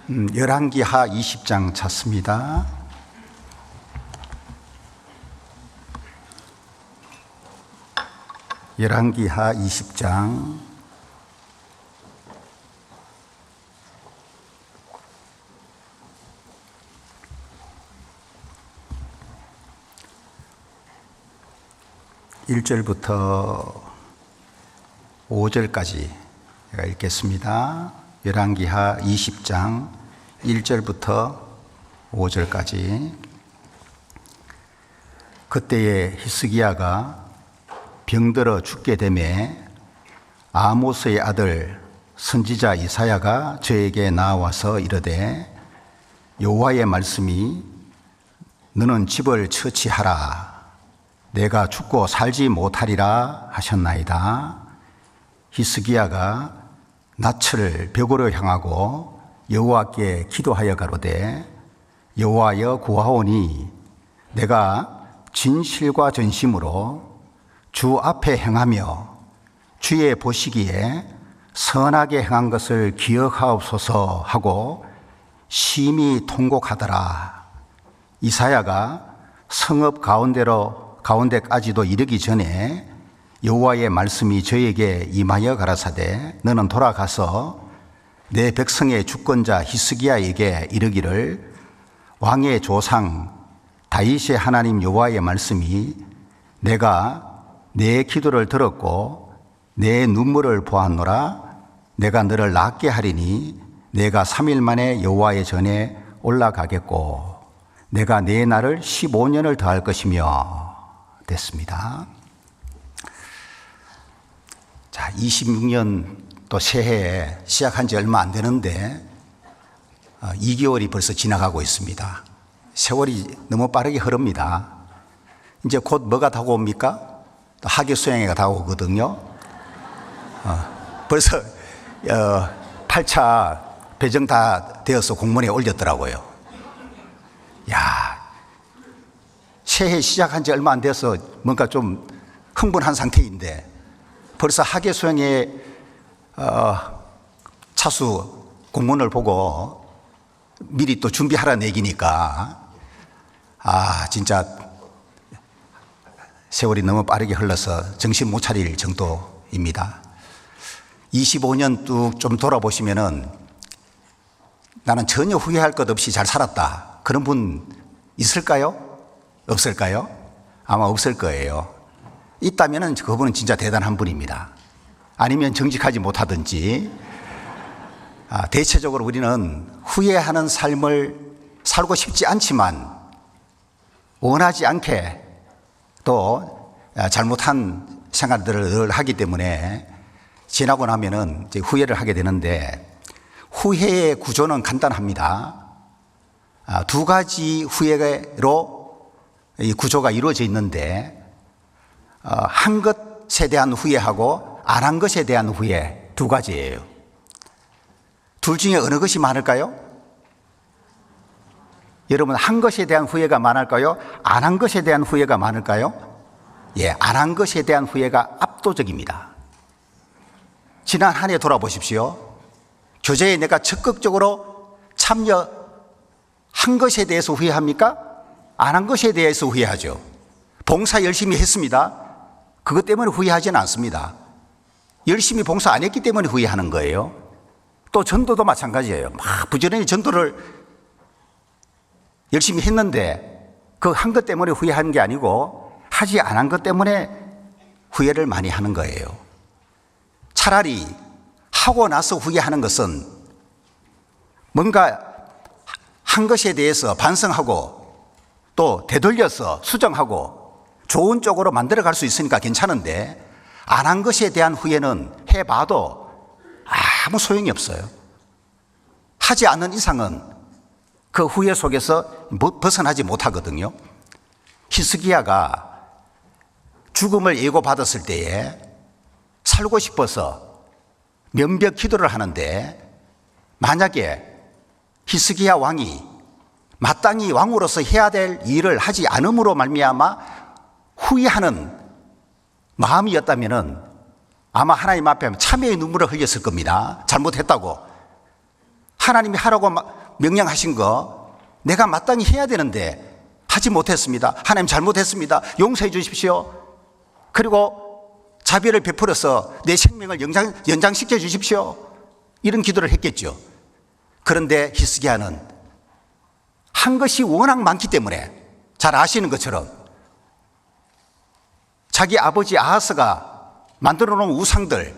열왕기하 20장 찾습니다. 열왕기하 20장 1절부터 5절까지 제가 읽겠습니다. 열왕기하 20장 1절부터 5절까지. 그때에 히스기야가 병들어 죽게 되매 아모스의 아들 선지자 이사야가 저에게 나와서 이르되 여호와의 말씀이 너는 집을 처치하라 내가 죽고 살지 못하리라 하셨나이다. 히스기야가 낯을 벽으로 향하고 여호와께 기도하여 가로되 여호와여 구하오니 내가 진실과 전심으로 주 앞에 행하며 주의 보시기에 선하게 행한 것을 기억하옵소서 하고 심히 통곡하더라. 이사야가 성읍 가운데까지도 이르기 전에 여호와의 말씀이 저에게 임하여 가라사대 너는 돌아가서 내 백성의 주권자 히스기야에게 이르기를 왕의 조상 다윗의 하나님 여호와의 말씀이 내가 내 기도를 들었고 내 눈물을 보았노라. 내가 너를 낫게 하리니 내가 3일 만에 여호와의 전에 올라가겠고 내가 내 날을 15년을 더할 것이며 됐습니다. 자, 26년 또 새해에 시작한 지 얼마 안 되는데 2개월이 벌써 지나가고 있습니다. 세월이 너무 빠르게 흐릅니다. 이제 곧 뭐가 다가옵니까? 하계수행회가 다가오거든요. 벌써 8차 배정 다 되어서 공문에 올렸더라고요. 야, 새해 시작한 지 얼마 안 돼서 뭔가 좀 흥분한 상태인데 벌써 하계수행회 차수 공문을 보고 미리 또 준비하라는 얘기니까 진짜 세월이 너무 빠르게 흘러서 정신 못 차릴 정도입니다. 25년 뚝 좀 돌아보시면은 나는 전혀 후회할 것 없이 잘 살았다. 그런 분 있을까요? 없을까요? 아마 없을 거예요. 있다면은 그분은 진짜 대단한 분입니다. 아니면 정직하지 못하든지. 대체적으로 우리는 후회하는 삶을 살고 싶지 않지만 원하지 않게 또 잘못한 생활들을 늘 하기 때문에 지나고 나면은 이제 후회를 하게 되는데 후회의 구조는 간단합니다. 두 가지 후회로 이 구조가 이루어져 있는데 한 것에 대한 후회하고 안 한 것에 대한 후회 두 가지예요. 둘 중에 어느 것이 많을까요? 여러분, 한 것에 대한 후회가 많을까요? 안 한 것에 대한 후회가 많을까요? 예, 안 한 것에 대한 후회가 압도적입니다. 지난 한 해 돌아보십시오. 교제에 내가 적극적으로 참여한 것에 대해서 후회합니까? 안 한 것에 대해서 후회하죠. 봉사 열심히 했습니다. 그것 때문에 후회하지는 않습니다. 열심히 봉사 안 했기 때문에 후회하는 거예요. 또 전도도 마찬가지예요. 막 부지런히 전도를 열심히 했는데 그 한 것 때문에 후회하는 게 아니고 하지 않은 것 때문에 후회를 많이 하는 거예요. 차라리 하고 나서 후회하는 것은 뭔가 한 것에 대해서 반성하고 또 되돌려서 수정하고 좋은 쪽으로 만들어 갈 수 있으니까 괜찮은데 안 한 것에 대한 후회는 해봐도 아무 소용이 없어요. 하지 않는 이상은 그 후회 속에서 벗어나지 못하거든요. 히스기야가 죽음을 예고받았을 때에 살고 싶어서 면벽 기도를 하는데 만약에 히스기야 왕이 마땅히 왕으로서 해야 될 일을 하지 않음으로 말미암아 후회하는 마음이었다면 아마 하나님 앞에 참회의 눈물을 흘렸을 겁니다. 잘못했다고. 하나님이 하라고 명령하신 거 내가 마땅히 해야 되는데 하지 못했습니다. 하나님 잘못했습니다. 용서해 주십시오. 그리고 자비를 베풀어서 내 생명을 연장시켜 주십시오. 이런 기도를 했겠죠. 그런데 히스기야는 한 것이 워낙 많기 때문에 잘 아시는 것처럼 자기 아버지 아하스가 만들어 놓은 우상들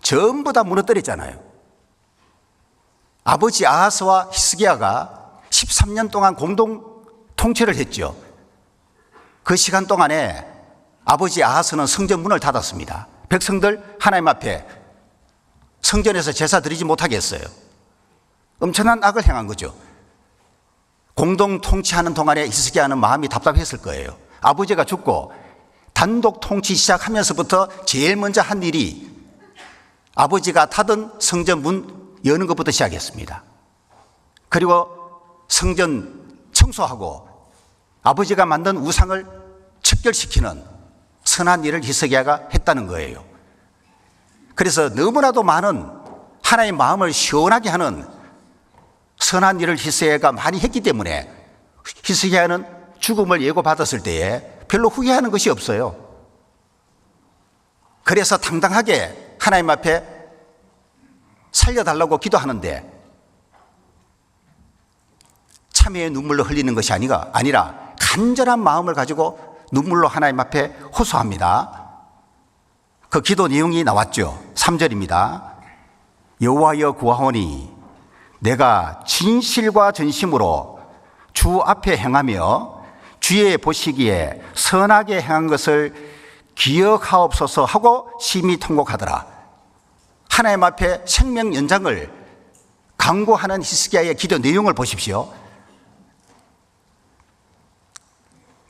전부 다 무너뜨렸잖아요. 아버지 아하스와 히스기야가 13년 동안 공동 통치를 했죠. 그 시간 동안에 아버지 아하스는 성전 문을 닫았습니다. 백성들 하나님 앞에 성전에서 제사 드리지 못하게 했어요. 엄청난 악을 행한 거죠. 공동 통치하는 동안에 히스기야는 마음이 답답했을 거예요. 아버지가 죽고 단독 통치 시작하면서부터 제일 먼저 한 일이 아버지가 닫은 성전 문 여는 것부터 시작했습니다. 그리고 성전 청소하고 아버지가 만든 우상을 척결시키는 선한 일을 히스기야가 했다는 거예요. 그래서 너무나도 많은 하나의 마음을 시원하게 하는 선한 일을 히스기야가 많이 했기 때문에 히스기야는 죽음을 예고받았을 때에 별로 후회하는 것이 없어요. 그래서 당당하게 하나님 앞에 살려달라고 기도하는데 참회의 눈물로 흘리는 것이 아니라 간절한 마음을 가지고 눈물로 하나님 앞에 호소합니다. 그 기도 내용이 나왔죠. 3절입니다. 여호와여 구하오니 내가 진실과 전심으로 주 앞에 행하며 주의 보시기에 선하게 행한 것을 기억하옵소서 하고 심히 통곡하더라. 하나님 앞에 생명 연장을 강구하는 히스기야의 기도 내용을 보십시오.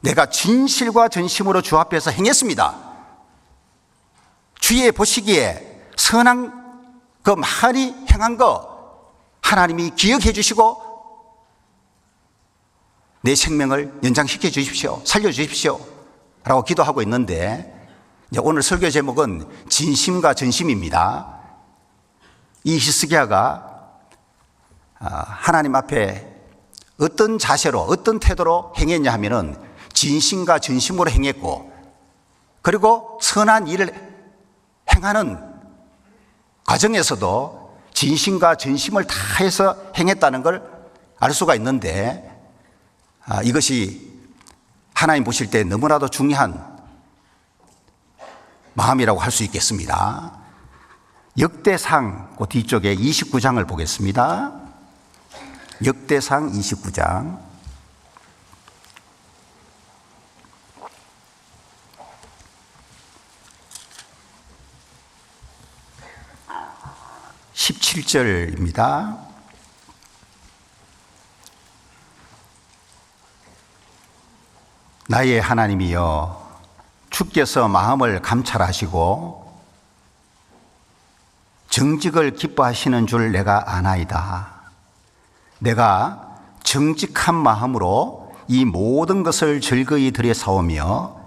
내가 진실과 전심으로 주 앞에서 행했습니다. 주의 보시기에 선한 그 많이 행한 거 하나님이 기억해 주시고 내 생명을 연장시켜 주십시오. 살려 주십시오. 라고 기도하고 있는데 이제 오늘 설교 제목은 진심과 전심입니다. 이 히스기야가 하나님 앞에 어떤 자세로 어떤 태도로 행했냐 하면은 진심과 전심으로 행했고 그리고 선한 일을 행하는 과정에서도 진심과 전심을 다해서 행했다는 걸 알 수가 있는데 이것이 하나님 보실 때 너무나도 중요한 마음이라고 할 수 있겠습니다. 역대상 그 뒤쪽에 29장을 보겠습니다. 역대상 29장 17절입니다. 나의 하나님이여 주께서 마음을 감찰하시고 정직을 기뻐하시는 줄 내가 아나이다. 내가 정직한 마음으로 이 모든 것을 즐거이 드려사오며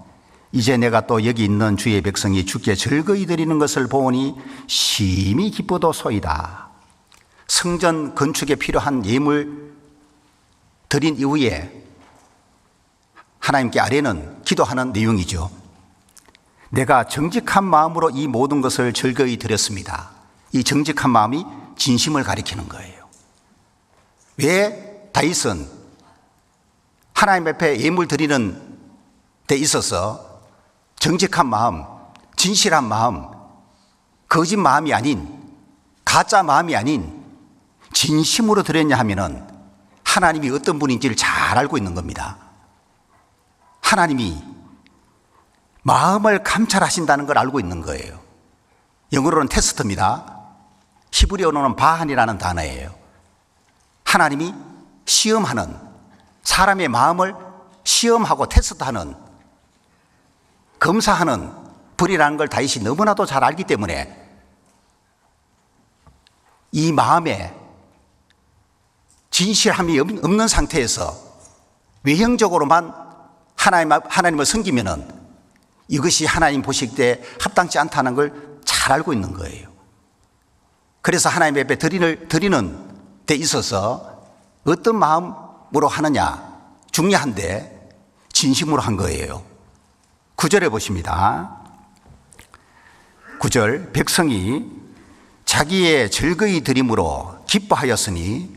이제 내가 또 여기 있는 주의 백성이 주께 즐거이 드리는 것을 보니 심히 기쁘도소이다. 성전 건축에 필요한 예물 드린 이후에 하나님께 아뢰는 기도하는 내용이죠. 내가 정직한 마음으로 이 모든 것을 즐거이 드렸습니다. 이 정직한 마음이 진심을 가리키는 거예요. 왜 다윗은 하나님 앞에 예물 드리는 데 있어서 정직한 마음, 진실한 마음, 거짓 마음이 아닌 가짜 마음이 아닌 진심으로 드렸냐 하면은 하나님이 어떤 분인지를 잘 알고 있는 겁니다. 하나님이 마음을 감찰하신다는 걸 알고 있는 거예요. 영어로는 테스트입니다. 히브리어로는 바한이라는 단어예요. 하나님이 시험하는, 사람의 마음을 시험하고 테스트하는, 검사하는 불이라는 걸 다윗이 너무나도 잘 알기 때문에 이 마음에 진실함이 없는 상태에서 외형적으로만 하나님을 섬기면은 이것이 하나님 보실 때 합당치 않다는 걸 잘 알고 있는 거예요. 그래서 하나님 앞에 드리는 데 있어서 어떤 마음으로 하느냐 중요한데 진심으로 한 거예요. 9절에 보십니다. 9절 백성이 자기의 즐거이 드림으로 기뻐하였으니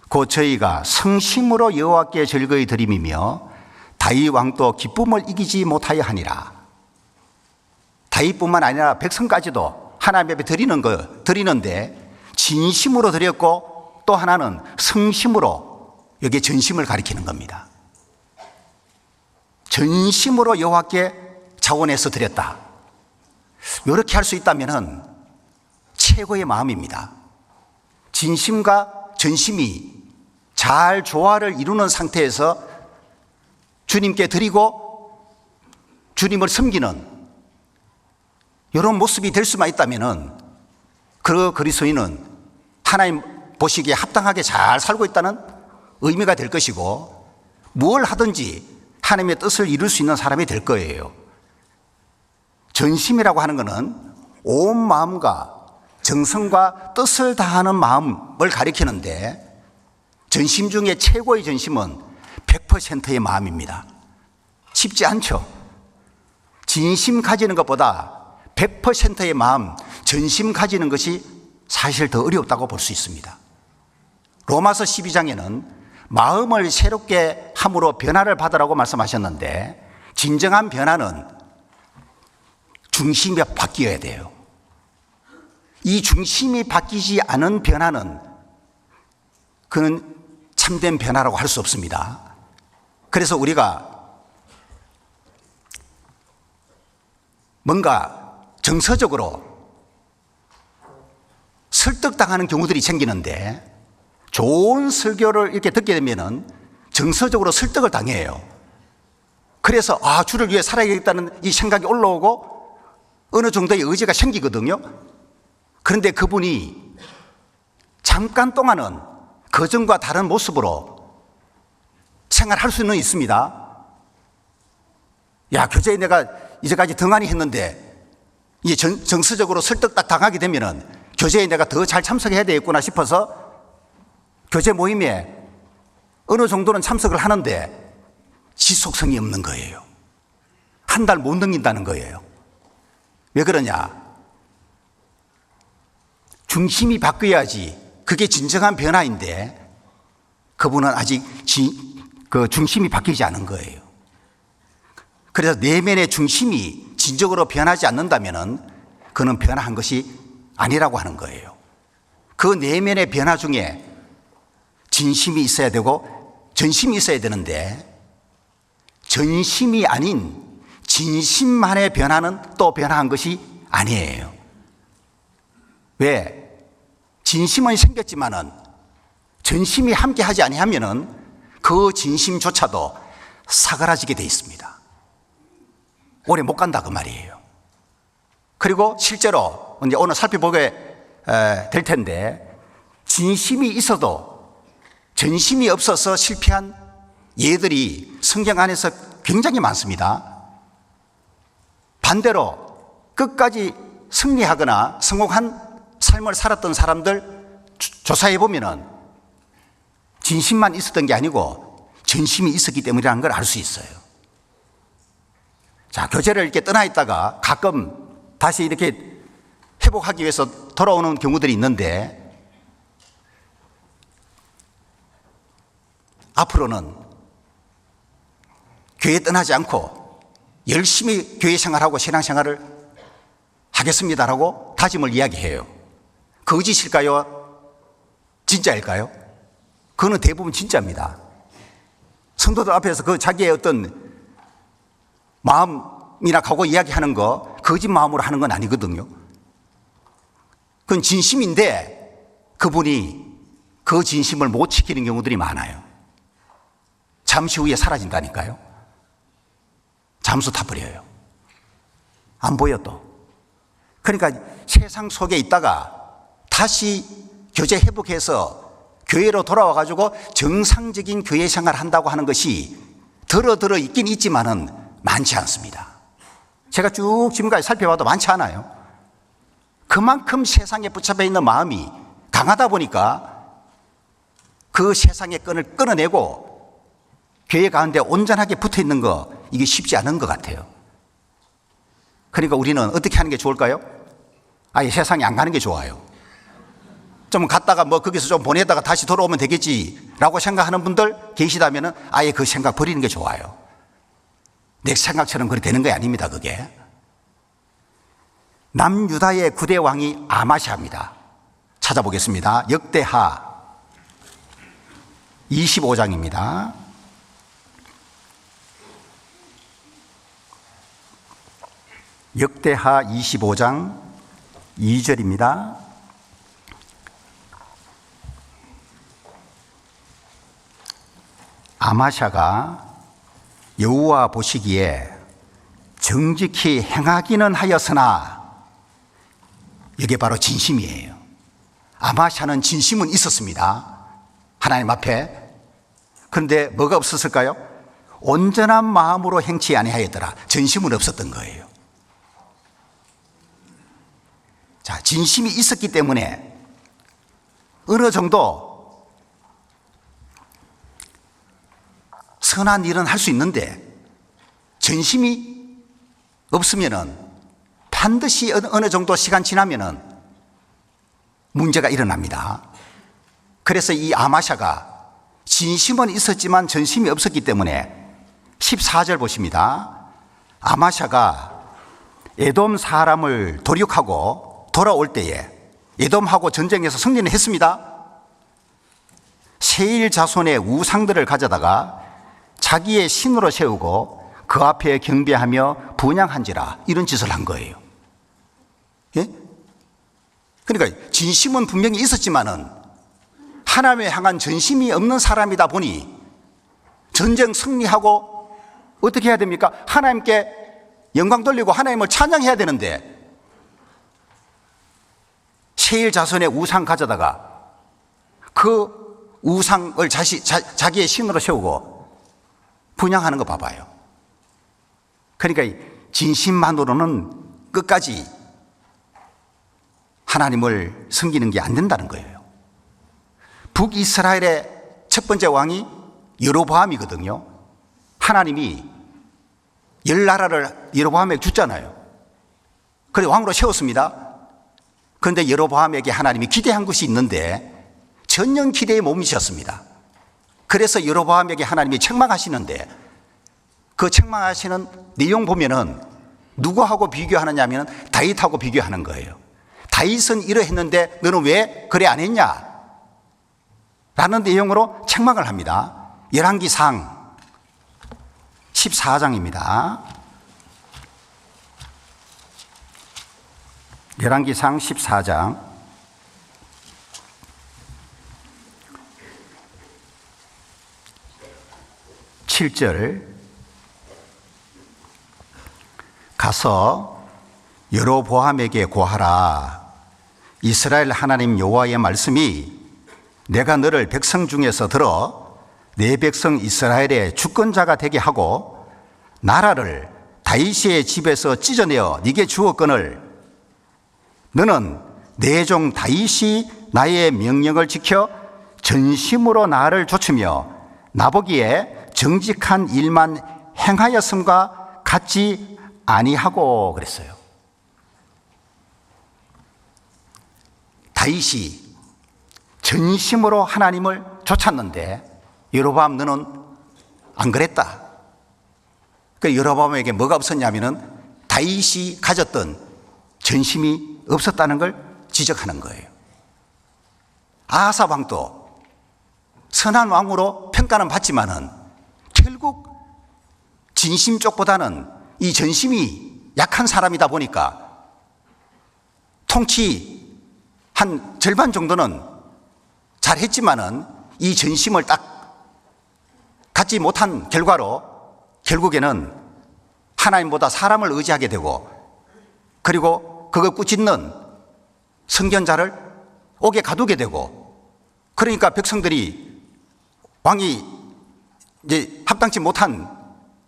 곧 저희가 성심으로 여호와께 즐거이 드림이며 다윗 왕도 기쁨을 이기지 못하여 하니라. 다윗뿐만 아니라 백성까지도 하나님 앞에 드리는데 진심으로 드렸고 또 하나는 성심으로, 여기에 전심을 가리키는 겁니다. 전심으로 여호와께 자원해서 드렸다. 이렇게 할 수 있다면 최고의 마음입니다. 진심과 전심이 잘 조화를 이루는 상태에서 주님께 드리고 주님을 섬기는 이런 모습이 될 수만 있다면 그 그리스도인은 하나님 보시기에 합당하게 잘 살고 있다는 의미가 될 것이고 뭘 하든지 하나님의 뜻을 이룰 수 있는 사람이 될 거예요. 전심이라고 하는 것은 온 마음과 정성과 뜻을 다하는 마음을 가리키는데 전심 중에 최고의 전심은 100%의 마음입니다. 쉽지 않죠. 진심 가지는 것보다 100%의 마음, 전심 가지는 것이 사실 더 어렵다고 볼 수 있습니다. 로마서 12장에는 마음을 새롭게 함으로 변화를 받으라고 말씀하셨는데 진정한 변화는 중심이 바뀌어야 돼요. 이 중심이 바뀌지 않은 변화는 그는 참된 변화라고 할 수 없습니다. 그래서 우리가 뭔가 정서적으로 설득당하는 경우들이 생기는데 좋은 설교를 이렇게 듣게 되면 정서적으로 설득을 당해요. 그래서 주를 위해 살아야겠다는 이 생각이 올라오고 어느 정도의 의지가 생기거든요. 그런데 그분이 잠깐 동안은 그전과 다른 모습으로 생활할 수는 있습니다. 야, 교제에 내가 이제까지 등한히 했는데 이제 정서적으로 설득 딱 당하게 되면은 교제에 내가 더 잘 참석해야 되겠구나 싶어서 교제 모임에 어느 정도는 참석을 하는데 지속성이 없는 거예요. 한 달 못 넘긴다는 거예요. 왜 그러냐? 중심이 바뀌어야지 그게 진정한 변화인데 그분은 아직 그 중심이 바뀌지 않은 거예요. 그래서 내면의 중심이 진정으로 변하지 않는다면 그는 변화한 것이 아니라고 하는 거예요. 그 내면의 변화 중에 진심이 있어야 되고 전심이 있어야 되는데 전심이 아닌 진심만의 변화는 또 변화한 것이 아니에요. 왜? 진심은 생겼지만은 전심이 함께 하지 아니하면은 그 진심조차도 사그라지게 돼 있습니다. 오래 못 간다 그 말이에요. 그리고 실제로 이제 오늘 살펴보게 될 텐데 진심이 있어도 전심이 없어서 실패한 예들이 성경 안에서 굉장히 많습니다. 반대로 끝까지 승리하거나 성공한 삶을 살았던 사람들 조사해 보면은 진심만 있었던 게 아니고 전심이 있었기 때문이라는 걸 알 수 있어요. 자, 교제를 이렇게 떠나 있다가 가끔 다시 이렇게 회복하기 위해서 돌아오는 경우들이 있는데 앞으로는 교회 떠나지 않고 열심히 교회 생활하고 신앙생활을 하겠습니다라고 다짐을 이야기해요. 거짓일까요? 진짜일까요? 그거는 대부분 진짜입니다. 성도들 앞에서 그 자기의 어떤 마음이나 갖고 이야기하는 거 거짓 마음으로 하는 건 아니거든요. 그건 진심인데 그분이 그 진심을 못 지키는 경우들이 많아요. 잠시 후에 사라진다니까요. 잠수 타버려요. 안 보여 또. 그러니까 세상 속에 있다가 다시 교제 회복해서 교회로 돌아와 가지고 정상적인 교회 생활을 한다고 하는 것이 들어 있긴 있지만은 많지 않습니다. 제가 쭉 지금까지 살펴봐도 많지 않아요. 그만큼 세상에 붙잡혀 있는 마음이 강하다 보니까 그 세상의 끈을 끊어내고 교회 가운데 온전하게 붙어 있는 거, 이게 쉽지 않은 것 같아요. 그러니까 우리는 어떻게 하는 게 좋을까요? 아예 세상에 안 가는 게 좋아요. 좀 갔다가 뭐 거기서 좀 보내다가 다시 돌아오면 되겠지라고 생각하는 분들 계시다면 아예 그 생각 버리는 게 좋아요. 내 생각처럼 그렇게 되는 게 아닙니다, 그게. 남유다의 9대 왕이 아마시아입니다. 찾아보겠습니다. 역대하 25장입니다. 역대하 25장 2절입니다. 아마샤가 여호와 보시기에 정직히 행하기는 하였으나, 이게 바로 진심이에요. 아마샤는 진심은 있었습니다, 하나님 앞에. 그런데 뭐가 없었을까요? 온전한 마음으로 행치 아니하였더라. 전심은 없었던 거예요. 자, 진심이 있었기 때문에 어느 정도 선한 일은 할 수 있는데, 전심이 없으면은 반드시 어느 정도 시간 지나면은 문제가 일어납니다. 그래서 이 아마샤가 진심은 있었지만 전심이 없었기 때문에 14절 보십니다. 아마샤가 에돔 사람을 도륙하고 돌아올 때에 에돔하고 전쟁에서 승리는 했습니다. 세일 자손의 우상들을 가져다가 자기의 신으로 세우고 그 앞에 경배하며 분향한지라, 이런 짓을 한 거예요. 예? 그러니까 진심은 분명히 있었지만은 하나님에 향한 전심이 없는 사람이다 보니 전쟁 승리하고 어떻게 해야 됩니까? 하나님께 영광 돌리고 하나님을 찬양해야 되는데, 세일 자손의 우상 가져다가 그 우상을 자기의 신으로 세우고 분향하는 거 봐봐요. 그러니까 진심만으로는 끝까지 하나님을 섬기는 게 안 된다는 거예요. 북이스라엘의 첫 번째 왕이 여로보암이거든요. 하나님이 10나라를 여로보암에게 줬잖아요. 그래서 왕으로 세웠습니다. 그런데 여로보암에게 하나님이 기대한 것이 있는데 전혀 기대에 못 미쳤습니다. 그래서 여로보암에게 하나님이 책망하시는데, 그 책망하시는 내용 보면은 누구하고 비교하느냐 하면 다윗하고 비교하는 거예요. 다윗은 이러했는데 너는 왜 그래 안 했냐? 라는 내용으로 책망을 합니다. 열왕기상 14장입니다. 열왕기상 14장 7절, 가서 여로보암에게 고하라. 이스라엘 하나님 여호와의 말씀이 내가 너를 백성 중에서 들어 내 백성 이스라엘의 주권자가 되게 하고 나라를 다윗의 집에서 찢어내어 네게 주었거늘 너는 내 종 다윗이 나의 명령을 지켜 전심으로 나를 좇으며 나보기에 정직한 일만 행하였음과 같지 아니하고, 그랬어요. 다윗이 전심으로 하나님을 좇았는데 여로보암 너는 안 그랬다. 그 여로보암에게 뭐가 없었냐면은 다윗이 가졌던 전심이 없었다는 걸 지적하는 거예요. 아하사 왕도 선한 왕으로 평가는 받지만은 결국 진심 쪽보다는 이 전심이 약한 사람이다 보니까 통치 한 절반 정도는 잘했지만은 이 전심을 딱 갖지 못한 결과로 결국에는 하나님보다 사람을 의지하게 되고, 그리고 그걸 꾸짖는 선견자를 옥에 가두게 되고, 그러니까 백성들이 왕이 이제 합당치 못한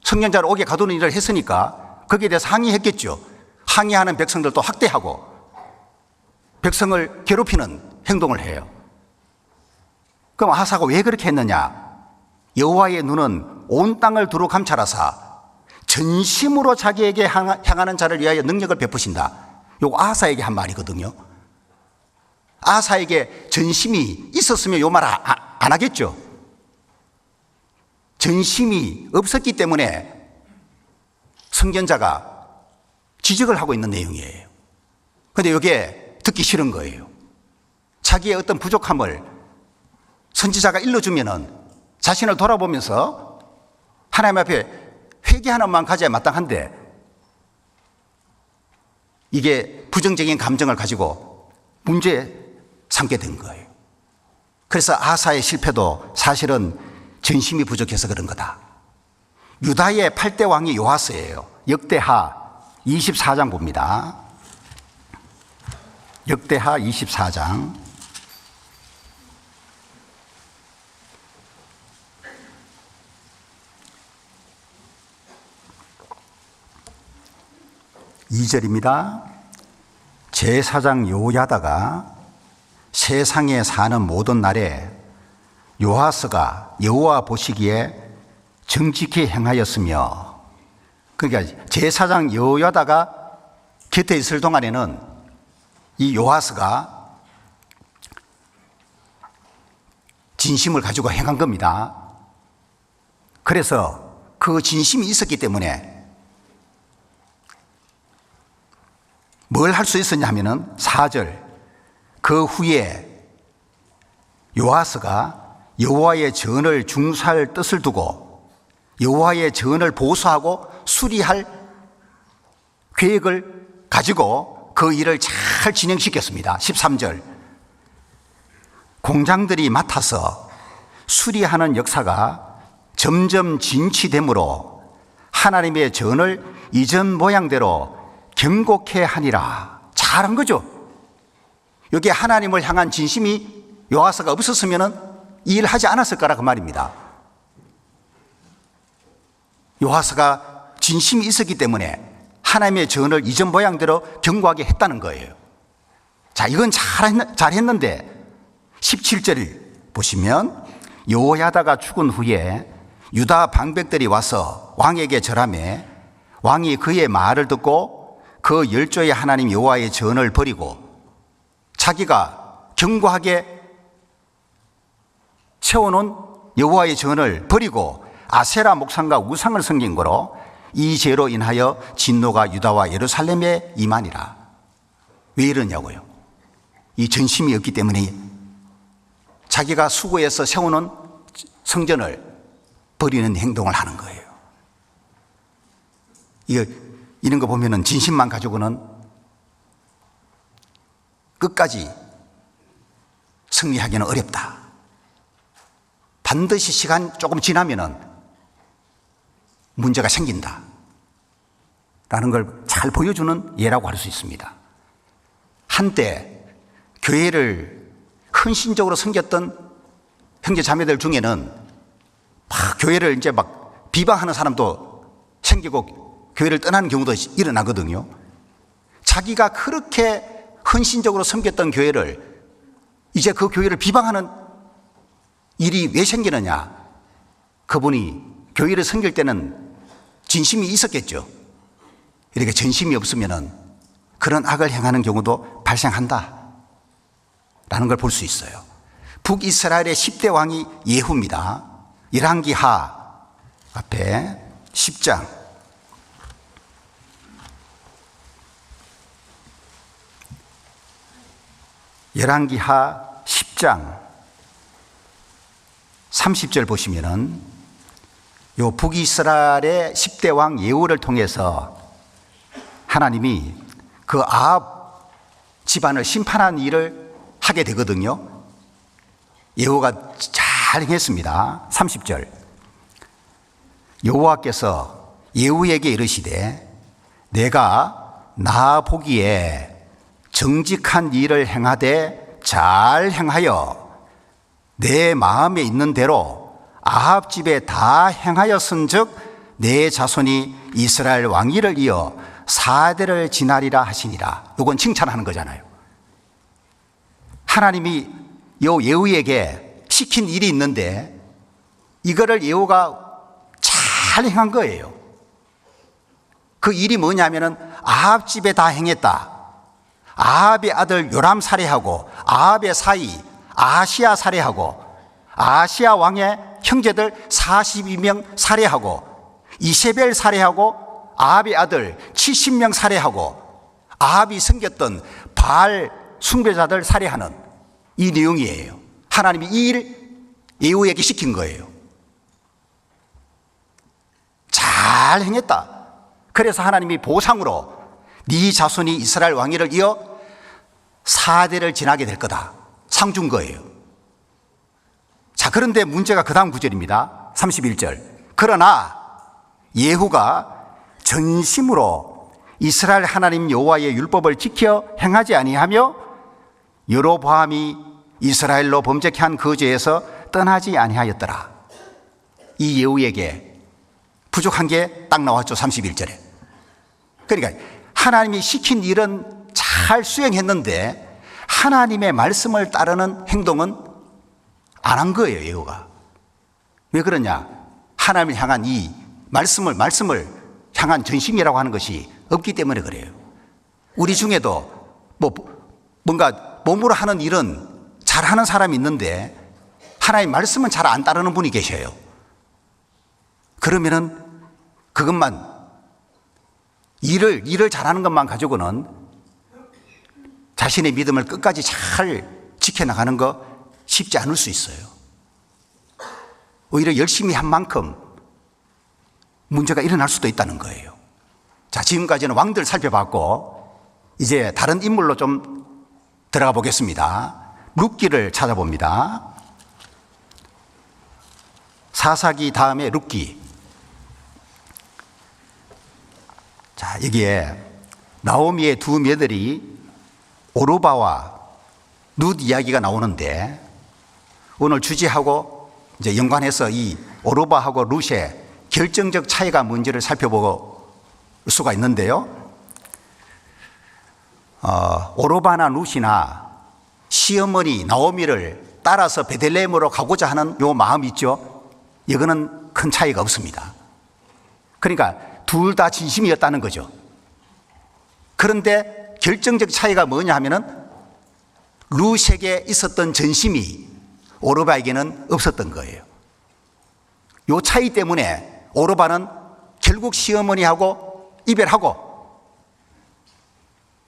선견자를 옥에 가두는 일을 했으니까 거기에 대해서 항의했겠죠. 항의하는 백성들도 학대하고 백성을 괴롭히는 행동을 해요. 그럼 아하사가 왜 그렇게 했느냐? 여호와의 눈은 온 땅을 두루 감찰하사 전심으로 자기에게 향하는 자를 위하여 능력을 베푸신다. 요거 아하사에게 한 말이거든요. 아하사에게 전심이 있었으면 요 말 안 하겠죠. 전심이 없었기 때문에 선견자가 지적을 하고 있는 내용이에요. 그런데 이게 듣기 싫은 거예요. 자기의 어떤 부족함을 선지자가 일러주면은 자신을 돌아보면서 하나님 앞에 회개하는 마음 가져야 마땅한데 이게 부정적인 감정을 가지고 문제 삼게 된 거예요. 그래서 아하사의 실패도 사실은 전심이 부족해서 그런 거다. 유다의 8대 왕이 요아스예요. 역대하 24장 봅니다. 역대하 24장 2절입니다. 제사장 요야다가 세상에 사는 모든 날에 요아스가 여호와 보시기에 정직히 행하였으며, 그러니까 제사장 요야다가 곁에 있을 동안에는 이 요아스가 진심을 가지고 행한 겁니다. 그래서 그 진심이 있었기 때문에 뭘 할 수 있었냐 하면은 4절, 그 후에 요아스가 여호와의 전을 중수할 뜻을 두고 여호와의 전을 보수하고 수리할 계획을 가지고 그 일을 잘 진행시켰습니다. 13절, 공장들이 맡아서 수리하는 역사가 점점 진취되므로 하나님의 전을 이전 모양대로 경곡해 하니라. 잘한 거죠. 여기에 하나님을 향한 진심이 요아스가 없었으면 이 일을 하지 않았을 거라 그 말입니다. 요아스가 진심이 있었기 때문에 하나님의 전을 이전 모양대로 경고하게 했다는 거예요. 자, 이건 잘했는데 17절 보시면 여호야다가 죽은 후에 유다 방백들이 와서 왕에게 절하며 왕이 그의 말을 듣고 그 열조의 하나님 여호와의 전을 버리고 자기가 견고하게 세워놓은 여호와의 전을 버리고 아세라 목상과 우상을 섬긴 거로 이 죄로 인하여 진노가 유다와 예루살렘에 임하니라. 왜 이러냐고요? 이 전심이 없기 때문에 자기가 수고해서 세워놓은 성전을 버리는 행동을 하는 거예요. 이런 거 보면은 진심만 가지고는 끝까지 승리하기는 어렵다. 반드시 시간 조금 지나면은 문제가 생긴다. 라는 걸 잘 보여주는 예라고 할 수 있습니다. 한때 교회를 헌신적으로 섬겼던 형제 자매들 중에는 막 교회를 이제 막 비방하는 사람도 생기고 교회를 떠나는 경우도 일어나거든요. 자기가 그렇게 헌신적으로 섬겼던 교회를 이제 그 교회를 비방하는 일이 왜 생기느냐? 그분이 교회를 섬길 때는 진심이 있었겠죠. 이렇게 전심이 없으면은 그런 악을 행하는 경우도 발생한다. 라는 걸 볼 수 있어요. 북이스라엘의 10대 왕이 예후입니다. 열왕기하 앞에 10장. 열왕기하 10장 30절 보시면은 요 북이스라엘의 10대 왕 예후를 통해서 하나님이 그 아합 집안을 심판한 일을 하게 되거든요. 예후가 잘 행했습니다. 30절, 여호와께서 예후에게 이르시되 내가 나 보기에 정직한 일을 행하되 잘 행하여 내 마음에 있는 대로 아합 집에 다 행하였은즉 내 자손이 이스라엘 왕위를 이어 4대를 지나리라 하시니라. 이건 칭찬하는 거잖아요. 하나님이 요 예후에게 시킨 일이 있는데 이거를 여호와가 잘 행한 거예요. 그 일이 뭐냐면은 아합 집에 다 행했다. 아합의 아들 요람 살해하고 아합의 사이 아하시야 살해하고 아하시야 왕의 형제들 42명 살해하고 이세벨 살해하고 아합의 아들 70명 살해하고 아합이 섬겼던 바알 숭배자들 살해하는 이 내용이에요. 하나님이 이 일 예후에게 시킨 거예요. 잘 행했다. 그래서 하나님이 보상으로 네 자손이 이스라엘 왕위를 이어 4대를 지나게 될 거다. 상 준 거예요. 자, 그런데 문제가 그 다음 구절입니다. 31절. 그러나 예후가 전심으로 이스라엘 하나님 여호와의 율법을 지켜 행하지 아니하며 여로보암이 이스라엘로 범죄케 한 그 죄에서 떠나지 아니하였더라. 이 예후에게 부족한 게 딱 나왔죠. 31절에. 그러니까 하나님이 시킨 일은 잘 수행했는데 하나님의 말씀을 따르는 행동은 안 한 거예요. 예후가. 왜 그러냐? 하나님을 향한 이 말씀을 향한 전심이라고 하는 것이 없기 때문에 그래요. 우리 중에도 뭔가 몸으로 하는 일은 잘하는 사람이 있는데 하나님의 말씀은 잘 안 따르는 분이 계셔요. 그러면은 그것만 일을 잘하는 것만 가지고는 자신의 믿음을 끝까지 잘 지켜나가는 거 쉽지 않을 수 있어요. 오히려 열심히 한 만큼 문제가 일어날 수도 있다는 거예요. 자, 지금까지는 왕들 살펴봤고 이제 다른 인물로 좀 들어가 보겠습니다. 룻기를 찾아봅니다. 사사기 다음에 룻기. 자, 여기에 나오미의 두 며느리 오르바와 룻 이야기가 나오는데 오늘 주제하고 이제 연관해서 이 오르바하고 룻의 결정적 차이가 뭔지를 살펴볼 수가 있는데요. 오르바나 룻이나 시어머니 나오미를 따라서 베들레헴으로 가고자 하는 요 마음 있죠. 이거는 큰 차이가 없습니다. 그러니까 둘 다 진심이었다는 거죠. 그런데 결정적 차이가 뭐냐 하면은 룻에게 있었던 전심이 오르바에게는 없었던 거예요. 요 차이 때문에 오르바는 결국 시어머니하고 이별하고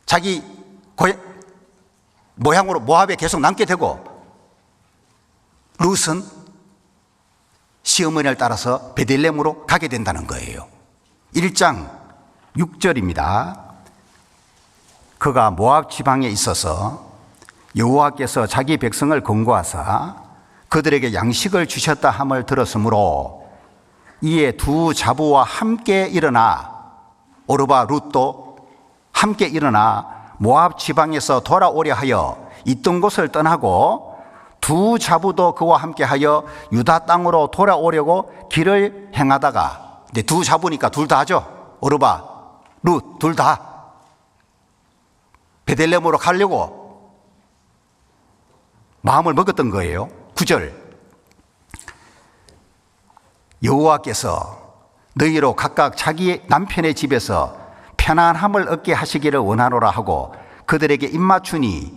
자기 모양으로 모압에 계속 남게 되고 룻은 시어머니를 따라서 베들레헴으로 가게 된다는 거예요. 1장 6절입니다. 그가 모압 지방에 있어서 여호와께서 자기 백성을 권고하사 그들에게 양식을 주셨다 함을 들었으므로 이에 두 자부와 함께 일어나 오르바 룻도 함께 일어나 모압 지방에서 돌아오려 하여 있던 곳을 떠나고 두 자부도 그와 함께 하여 유다 땅으로 돌아오려고 길을 행하다가 이제 두 자부니까 둘 다 하죠. 오르바 룻 둘 다 베들레헴으로 가려고 마음을 먹었던 거예요. 9절. 여호와께서 너희로 각각 자기 남편의 집에서 편안함을 얻게 하시기를 원하노라 하고 그들에게 입맞추니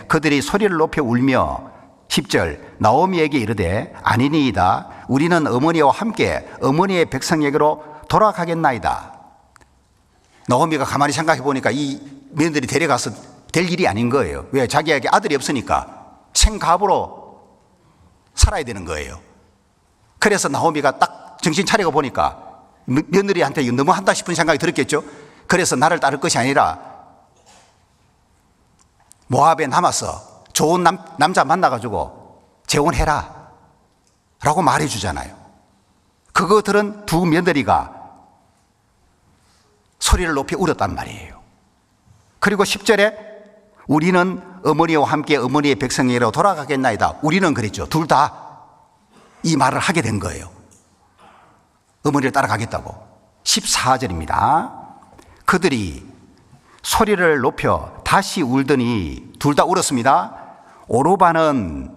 그들이 소리를 높여 울며 10절. 나오미에게 이르되 아니니이다. 우리는 어머니와 함께 어머니의 백성에게로 돌아가겠나이다. 나오미가 가만히 생각해 보니까 이 며느리 데려가서 될 일이 아닌 거예요. 왜? 자기에게 아들이 없으니까 생갑으로 살아야 되는 거예요. 그래서 나오미가 딱 정신 차리고 보니까 며느리한테 이거 너무 한다 싶은 생각이 들었겠죠. 그래서 나를 따를 것이 아니라 모압에 남아서 좋은 남자 만나가지고 재혼해라 라고 말해주잖아요. 그거 들은 두 며느리가 소리를 높이 울었단 말이에요. 그리고 10절에 우리는 어머니와 함께 어머니의 백성에게로 돌아가겠나이다. 우리는 그랬죠. 둘 다 이 말을 하게 된 거예요. 어머니를 따라가겠다고. 14절입니다. 그들이 소리를 높여 다시 울더니 둘 다 울었습니다. 오르바는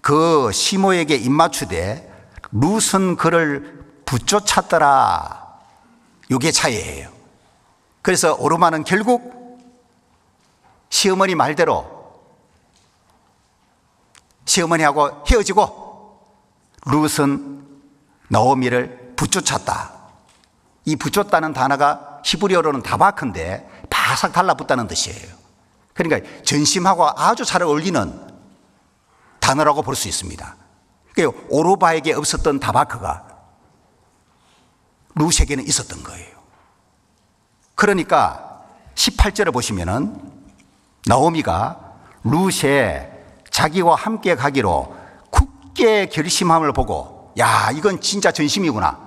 그 시모에게 입맞추되 룻은 그를 붙쫓았더라. 이게 차이예요. 그래서 오르마는 결국 시어머니 말대로 시어머니하고 헤어지고 룻은 나오미를 붙쫓았다. 이 붙쫓다는 단어가 히브리어로는 다바크인데 바삭 달라붙다는 뜻이에요. 그러니까 전심하고 아주 잘 어울리는 단어라고 볼 수 있습니다. 그러니까 오르바에게 없었던 다바크가 룻에게는 있었던 거예요. 그러니까 18절을 보시면은 나오미가 룻에 자기와 함께 가기로 굳게 결심함을 보고, 야, 이건 진짜 전심이구나.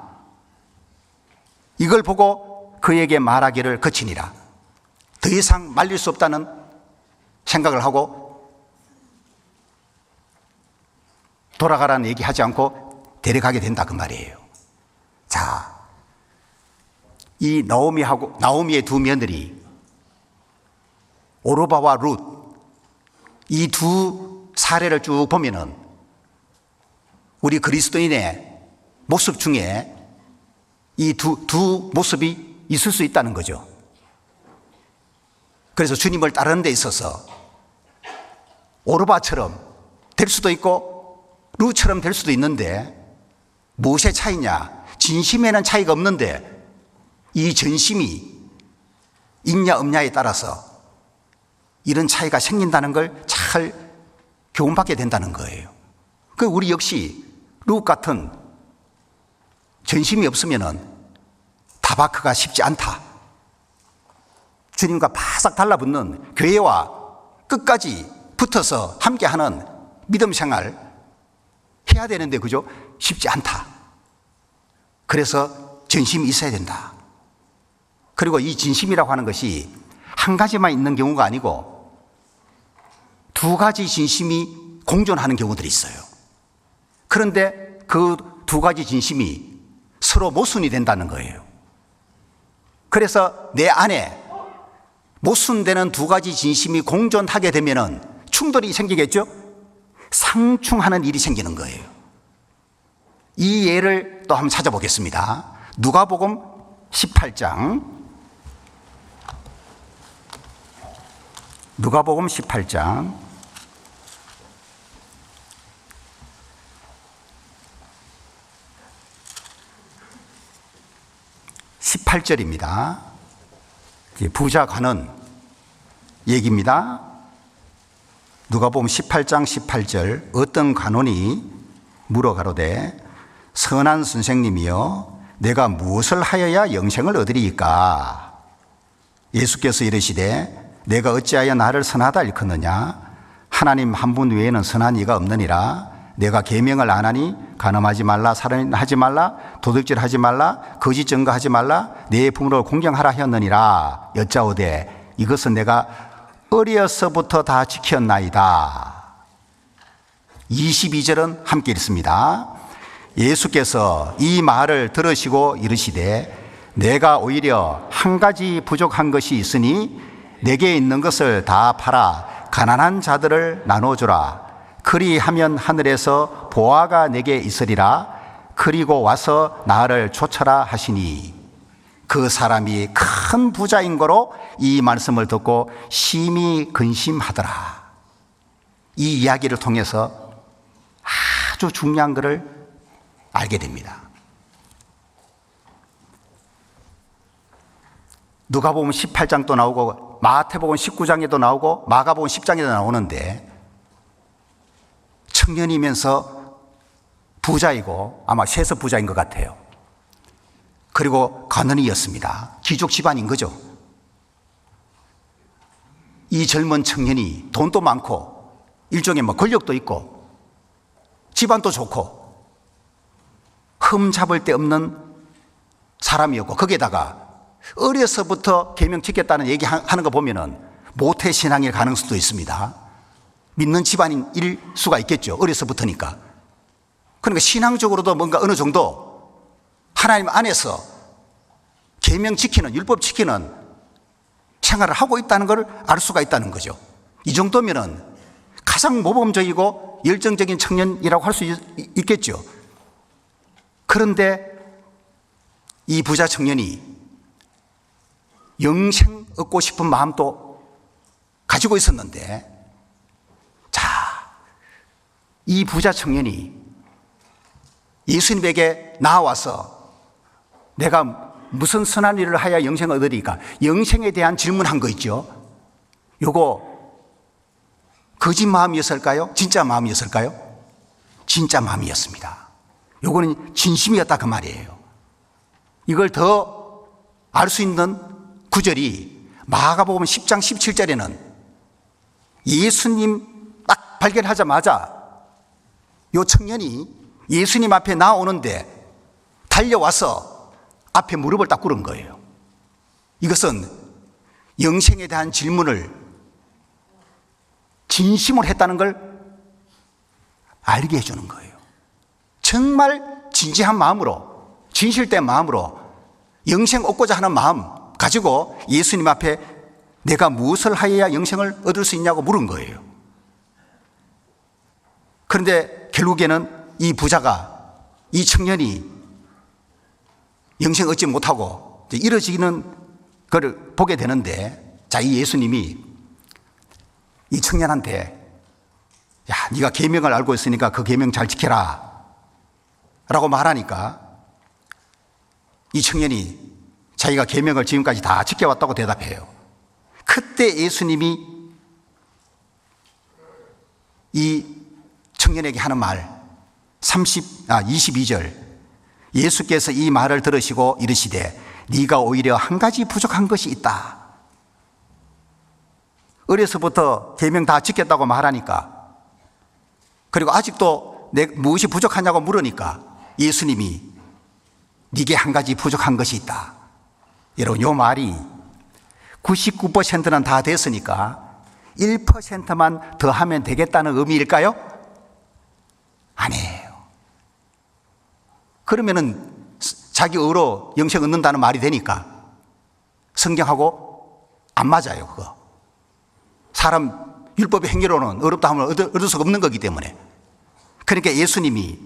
이걸 보고 그에게 말하기를 그치니라. 더 이상 말릴 수 없다는 생각을 하고 돌아가라는 얘기하지 않고 데려가게 된다 그 말이에요. 자, 이 나오미의 두 며느리 오르바와 룻, 이 두 사례를 쭉 보면은 우리 그리스도인의 모습 중에 이 두 모습이 있을 수 있다는 거죠. 그래서 주님을 따르는 데 있어서 오르바처럼 될 수도 있고 룻처럼 될 수도 있는데 무엇의 차이냐? 진심에는 차이가 없는데 이 전심이 있냐 없냐에 따라서 이런 차이가 생긴다는 걸 잘 교훈받게 된다는 거예요. 그 우리 역시 룻 같은 전심이 없으면은 다바크가 쉽지 않다. 주님과 바싹 달라붙는 교회와 끝까지 붙어서 함께하는 믿음 생활 해야 되는데 그죠? 쉽지 않다. 그래서 전심이 있어야 된다. 그리고 이 진심이라고 하는 것이 한 가지만 있는 경우가 아니고 두 가지 진심이 공존하는 경우들이 있어요. 그런데 그 두 가지 진심이 서로 모순이 된다는 거예요. 그래서 내 안에 모순되는 두 가지 진심이 공존하게 되면은 충돌이 생기겠죠? 상충하는 일이 생기는 거예요. 이 예를 또 한번 찾아보겠습니다. 누가복음 18장. 누가복음 18장. 18절입니다. 부자 가는 얘기입니다. 누가복음 18장 18절. 어떤 관원이 물어 가로되 선한 선생님이여 내가 무엇을 하여야 영생을 얻으리이까? 예수께서 이르시되 내가 어찌하여 나를 선하다 일컫느냐? 하나님 한 분 외에는 선한 이가 없느니라. 내가 계명을 안 하니 간음하지 말라, 살인하지 말라, 도둑질하지 말라, 거짓 증거하지 말라, 내 부모를 공경하라 하였느니라. 여짜오되 이것은 내가 어려서부터 다 지켰나이다. 22절은 함께 읽습니다. 예수께서 이 말을 들으시고 이르시되 내가 오히려 한 가지 부족한 것이 있으니 내게 있는 것을 다 팔아 가난한 자들을 나눠주라. 그리하면 하늘에서 보화가 내게 있으리라. 그리고 와서 나를 좇아라 하시니 그 사람이 큰 부자인 거로 이 말씀을 듣고 심히 근심하더라. 이 이야기를 통해서 아주 중요한 것을 알게 됩니다. 누가복음 18장도 나오고 마태복음 19장에도 나오고 마가복음 10장에도 나오는데 청년이면서 부자이고 아마 세서 부자인 것 같아요. 그리고 가난이었습니다. 귀족 집안인 거죠. 이 젊은 청년이 돈도 많고 일종의 권력도 있고 집안도 좋고 흠잡을 데 없는 사람이었고 거기에다가 어려서부터 계명 지켰다는 얘기하는 거 보면은 모태신앙일 가능성도 있습니다. 믿는 집안일 수가 있겠죠. 어려서부터니까. 그러니까 신앙적으로도 뭔가 어느 정도 하나님 안에서 계명 지키는, 율법 지키는 생활을 하고 있다는 걸 알 수가 있다는 거죠. 이 정도면은 가장 모범적이고 또 열정적인 청년이라고 할 수 있겠죠. 그런데 이 부자 청년이 영생 얻고 싶은 마음도 가지고 있었는데, 자, 이 부자 청년이 예수님에게 나와서 내가 무슨 선한 일을 하여 영생을 얻으리까? 영생에 대한 질문한 거 있죠. 요거 거짓 마음이었을까요? 진짜 마음이었을까요? 진짜 마음이었습니다. 요거는 진심이었다 그 말이에요. 이걸 더 알 수 있는 구절이 마가복음 10장 17절에는 예수님 딱 발견하자마자 요 청년이 예수님 앞에 나오는데 달려와서 앞에 무릎을 딱 꿇은 거예요. 이것은 영생에 대한 질문을 진심으로 했다는 걸 알게 해주는 거예요. 정말 진지한 마음으로, 진실된 마음으로 영생 얻고자 하는 마음 가지고 예수님 앞에 내가 무엇을 하여야 영생을 얻을 수 있냐고 물은 거예요. 그런데 결국에는 이 부자가, 이 청년이 영생 얻지 못하고 이뤄지는 걸 보게 되는데, 자, 이 예수님이 이 청년한테 야, 네가 계명을 알고 있으니까 그 계명 잘 지켜라 라고 말하니까 이 청년이 자기가 계명을 지금까지 다 지켜왔다고 대답해요. 그때 예수님이 이 청년에게 하는 말 22절, 예수께서 이 말을 들으시고 이르시되 네가 오히려 한 가지 부족한 것이 있다. 어려서부터 계명 다 지켰다고 말하니까, 그리고 아직도 무엇이 부족하냐고 물으니까 예수님이 네게 한 가지 부족한 것이 있다. 여러분, 이 말이 99%는 다 됐으니까 1%만 더 하면 되겠다는 의미일까요? 아니에요. 그러면은 자기 의로 영생 얻는다는 말이 되니까 성경하고 안 맞아요, 그거. 사람 율법의 행위로는 어렵다 하면 얻을 수가 없는 거기 때문에. 그러니까 예수님이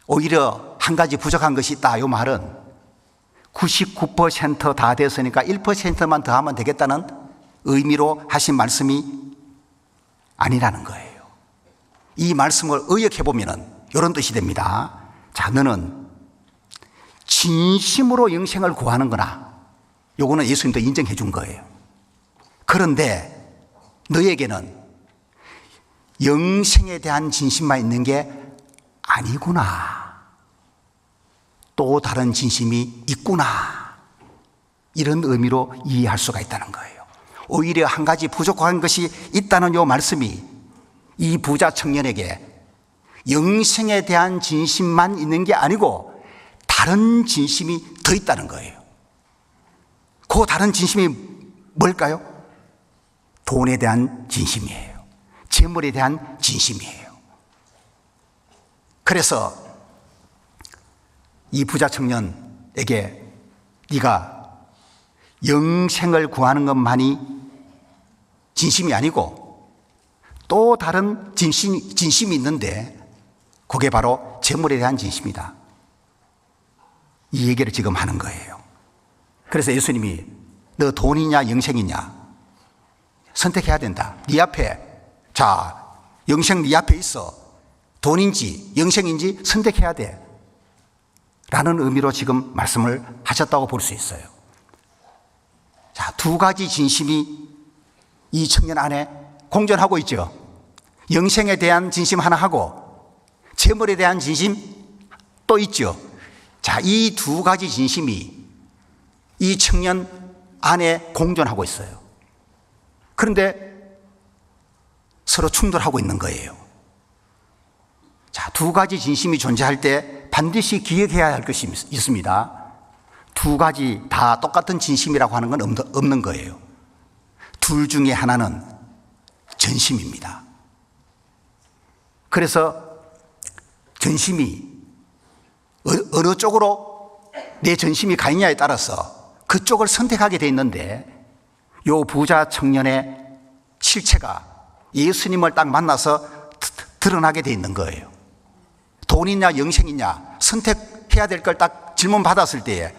오히려 한 가지 부족한 것이 있다, 이 말은 99% 다 됐으니까 1%만 더 하면 되겠다는 의미로 하신 말씀이 아니라는 거예요. 이 말씀을 의역해 보면은 이런 뜻이 됩니다. 자, 너는 진심으로 영생을 구하는 거나, 요거는 예수님도 인정해 준 거예요. 그런데 너에게는 영생에 대한 진심만 있는 게 아니구나. 또 다른 진심이 있구나. 이런 의미로 이해할 수가 있다는 거예요. 오히려 한 가지 부족한 것이 있다는 요 말씀이 이 부자 청년에게 영생에 대한 진심만 있는 게 아니고 다른 진심이 더 있다는 거예요. 그 다른 진심이 뭘까요? 돈에 대한 진심이에요. 재물에 대한 진심이에요. 그래서 이 부자 청년에게 네가 영생을 구하는 것만이 진심이 아니고 또 다른 진심이 있는데, 그게 바로 재물에 대한 진심이다. 이 얘기를 지금 하는 거예요. 그래서 예수님이 너 돈이냐 영생이냐 선택해야 된다. 네 앞에, 자, 영생 네 앞에 있어. 돈인지 영생인지 선택해야 돼. 라는 의미로 지금 말씀을 하셨다고 볼 수 있어요. 자, 두 가지 진심이 이 청년 안에 공존하고 있죠. 영생에 대한 진심 하나 하고 재물에 대한 진심 또 있죠. 자, 이 두 가지 진심이 이 청년 안에 공존하고 있어요. 그런데 서로 충돌하고 있는 거예요. 자, 두 가지 진심이 존재할 때 반드시 기억해야 할 것이 있습니다. 두 가지 다 똑같은 진심이라고 하는 건 없는 거예요. 둘 중에 하나는 전심입니다. 그래서 전심이 어느 쪽으로 내 전심이 가 있냐에 따라서 그쪽을 선택하게 돼 있는데, 요 부자 청년의 실체가 예수님을 딱 만나서 드러나게 돼 있는 거예요. 돈이냐 영생이냐 선택해야 될 걸 딱 질문 받았을 때에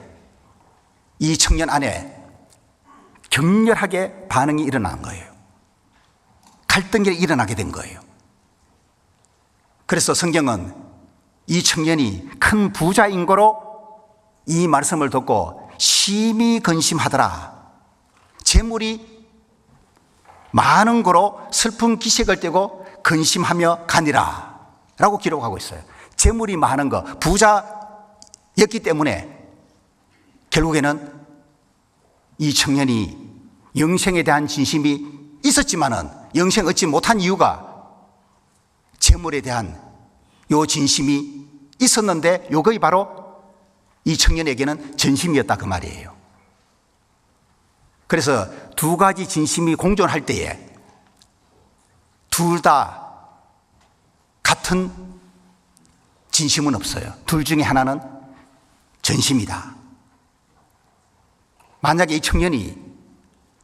이 청년 안에 격렬하게 반응이 일어난 거예요. 갈등이 일어나게 된 거예요. 그래서 성경은 이 청년이 큰 부자인 거로 이 말씀을 듣고 심히 근심하더라. 재물이 많은 거로 슬픈 기색을 띠고 근심하며 가니라 라고 기록하고 있어요. 재물이 많은 거, 부자였기 때문에 결국에는 이 청년이 영생에 대한 진심이 있었지만은 영생 얻지 못한 이유가 재물에 대한 요 진심이 있었는데 요것이 바로 이 청년에게는 전심이었다 그 말이에요. 그래서 두 가지 진심이 공존할 때에 둘 다 같은 진심은 없어요. 둘 중에 하나는 전심이다. 만약에 이 청년이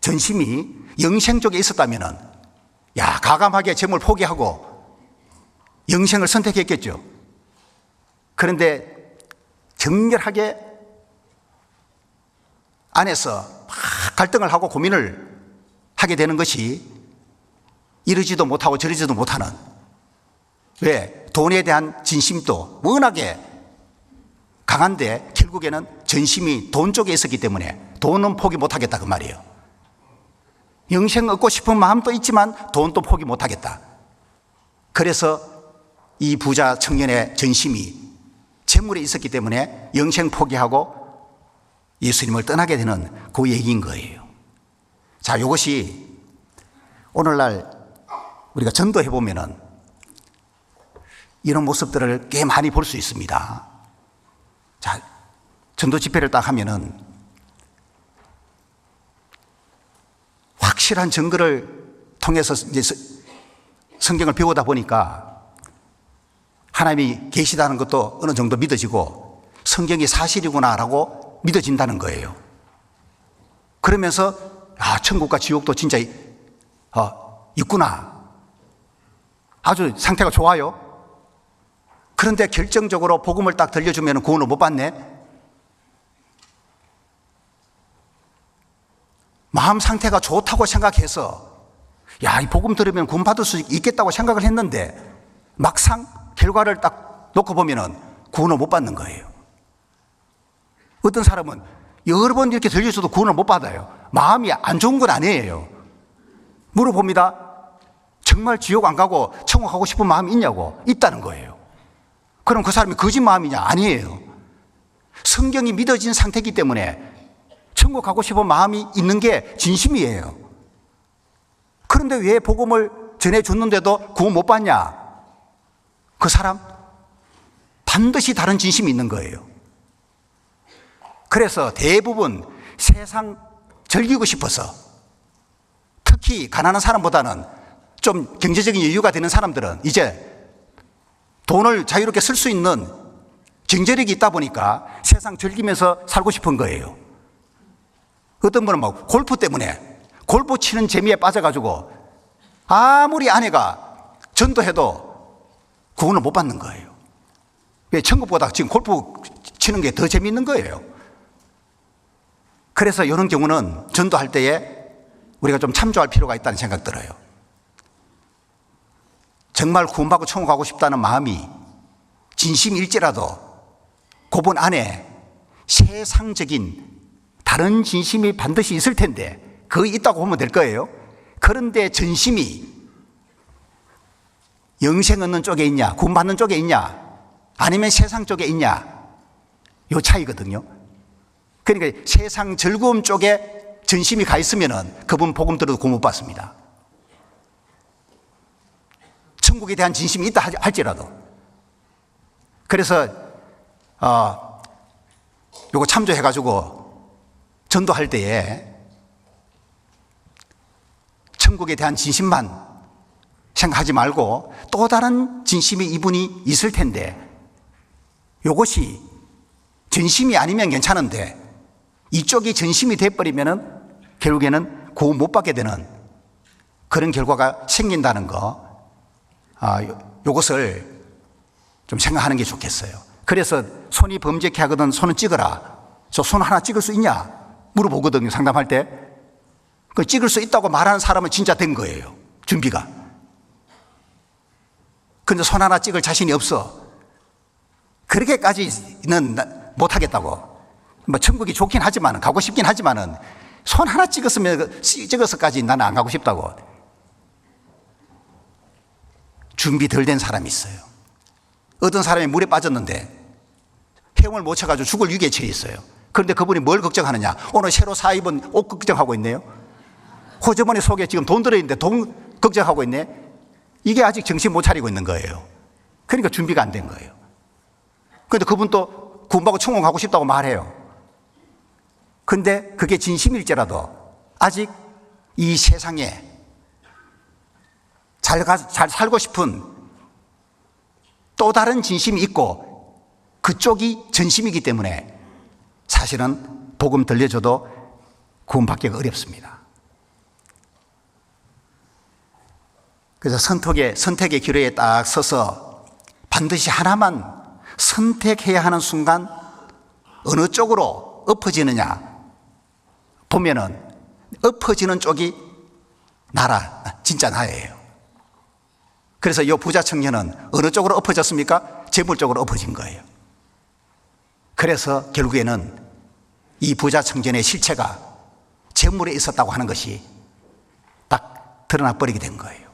전심이 영생 쪽에 있었다면은 가감하게 재물 포기하고 영생을 선택했겠죠. 그런데 격렬하게 안에서 막 갈등을 하고 고민을 하게 되는 것이 이러지도 못하고 저러지도 못하는, 왜? 돈에 대한 진심도 워낙에 강한데 결국에는 전심이 돈 쪽에 있었기 때문에 돈은 포기 못하겠다 그 말이에요. 영생 얻고 싶은 마음도 있지만 돈도 포기 못하겠다. 그래서 이 부자 청년의 전심이 재물에 있었기 때문에 영생 포기하고 예수님을 떠나게 되는 그 얘기인 거예요. 자, 이것이 오늘날 우리가 전도해 보면은 이런 모습들을 꽤 많이 볼 수 있습니다. 자, 전도 집회를 딱 하면은 확실한 증거를 통해서 이제 성경을 배우다 보니까 하나님이 계시다는 것도 어느 정도 믿어지고 성경이 사실이구나라고 믿어진다는 거예요. 그러면서 천국과 지옥도 진짜 있구나. 아주 상태가 좋아요. 그런데 결정적으로 복음을 딱 들려주면 구원을 못 받네. 마음 상태가 좋다고 생각해서 이 복음 들으면 구원 받을 수 있겠다고 생각을 했는데 막상 결과를 딱 놓고 보면은 구원을 못 받는 거예요. 어떤 사람은 여러 번 이렇게 들려줘도 구원을 못 받아요. 마음이 안 좋은 건 아니에요. 물어봅니다. 정말 지옥 안 가고 천국 가고 싶은 마음이 있냐고. 있다는 거예요. 그럼 그 사람이 거짓 마음이냐? 아니에요. 성경이 믿어진 상태이기 때문에 천국 가고 싶은 마음이 있는 게 진심이에요. 그런데 왜 복음을 전해줬는데도 구원 못 받냐? 그 사람 반드시 다른 진심이 있는 거예요. 그래서 대부분 세상 즐기고 싶어서, 특히 가난한 사람보다는 좀 경제적인 여유가 되는 사람들은 이제 돈을 자유롭게 쓸 수 있는 경제력이 있다 보니까 세상 즐기면서 살고 싶은 거예요. 어떤 분은 막 골프 때문에 골프 치는 재미에 빠져가지고 아무리 아내가 전도해도 구원을 못 받는 거예요. 왜? 천국보다 지금 골프 치는 게 더 재미있는 거예요. 그래서 이런 경우는 전도할 때에 우리가 좀 참조할 필요가 있다는 생각 들어요. 정말 구원받고 천국 가고 싶다는 마음이 진심일지라도 그분 안에 세상적인 다른 진심이 반드시 있을 텐데 그거 있다고 보면 될 거예요. 그런데 전심이 영생 얻는 쪽에 있냐, 구원받는 쪽에 있냐, 아니면 세상 쪽에 있냐, 요 차이거든요. 그러니까 세상 즐거움 쪽에 전심이 가 있으면은 그분 복음 들어도 구원 못 받습니다. 천국에 대한 진심이 있다 할지라도. 그래서 요거 참조해가지고 전도할 때에 천국에 대한 진심만 생각하지 말고 또 다른 진심이 이분이 있을 텐데, 요것이 전심이 아니면 괜찮은데 이쪽이 전심이 돼버리면은 결국에는 구원 못 받게 되는 그런 결과가 생긴다는 거, 요것을 좀 생각하는 게 좋겠어요. 그래서 손이 범죄케 하거든 손은 찍어라. 저 손 하나 찍을 수 있냐? 물어보거든요, 상담할 때. 그 찍을 수 있다고 말하는 사람은 진짜 된 거예요, 준비가. 근데 손 하나 찍을 자신이 없어. 그렇게까지는 못하겠다고. 뭐 천국이 좋긴 하지만, 가고 싶긴 하지만은 손 하나 찍어서까지 나는 안 가고 싶다고. 준비 덜 된 사람이 있어요. 어떤 사람이 물에 빠졌는데 헤엄을 못 쳐가지고 죽을 위기에 처해 있어요. 그런데 그분이 뭘 걱정하느냐? 오늘 새로 사 입은 옷 걱정하고 있네요. 호주머니 속에 지금 돈 들어있는데 돈 걱정하고 있네. 이게 아직 정신 못 차리고 있는 거예요. 그러니까 준비가 안 된 거예요. 그런데 그분 또 구원받고 천국 가고 싶다고 말해요. 근데 그게 진심일지라도 아직 이 세상에 잘 살고 싶은 또 다른 진심이 있고 그쪽이 전심이기 때문에 사실은 복음 들려줘도 구원받기가 어렵습니다. 그래서 선택의 기로에 딱 서서 반드시 하나만 선택해야 하는 순간 어느 쪽으로 엎어지느냐 보면은 엎어지는 쪽이 진짜 나예요. 그래서 이 부자 청년은 어느 쪽으로 엎어졌습니까? 재물 쪽으로 엎어진 거예요. 그래서 결국에는 이 부자 청년의 실체가 재물에 있었다고 하는 것이 딱 드러나 버리게 된 거예요.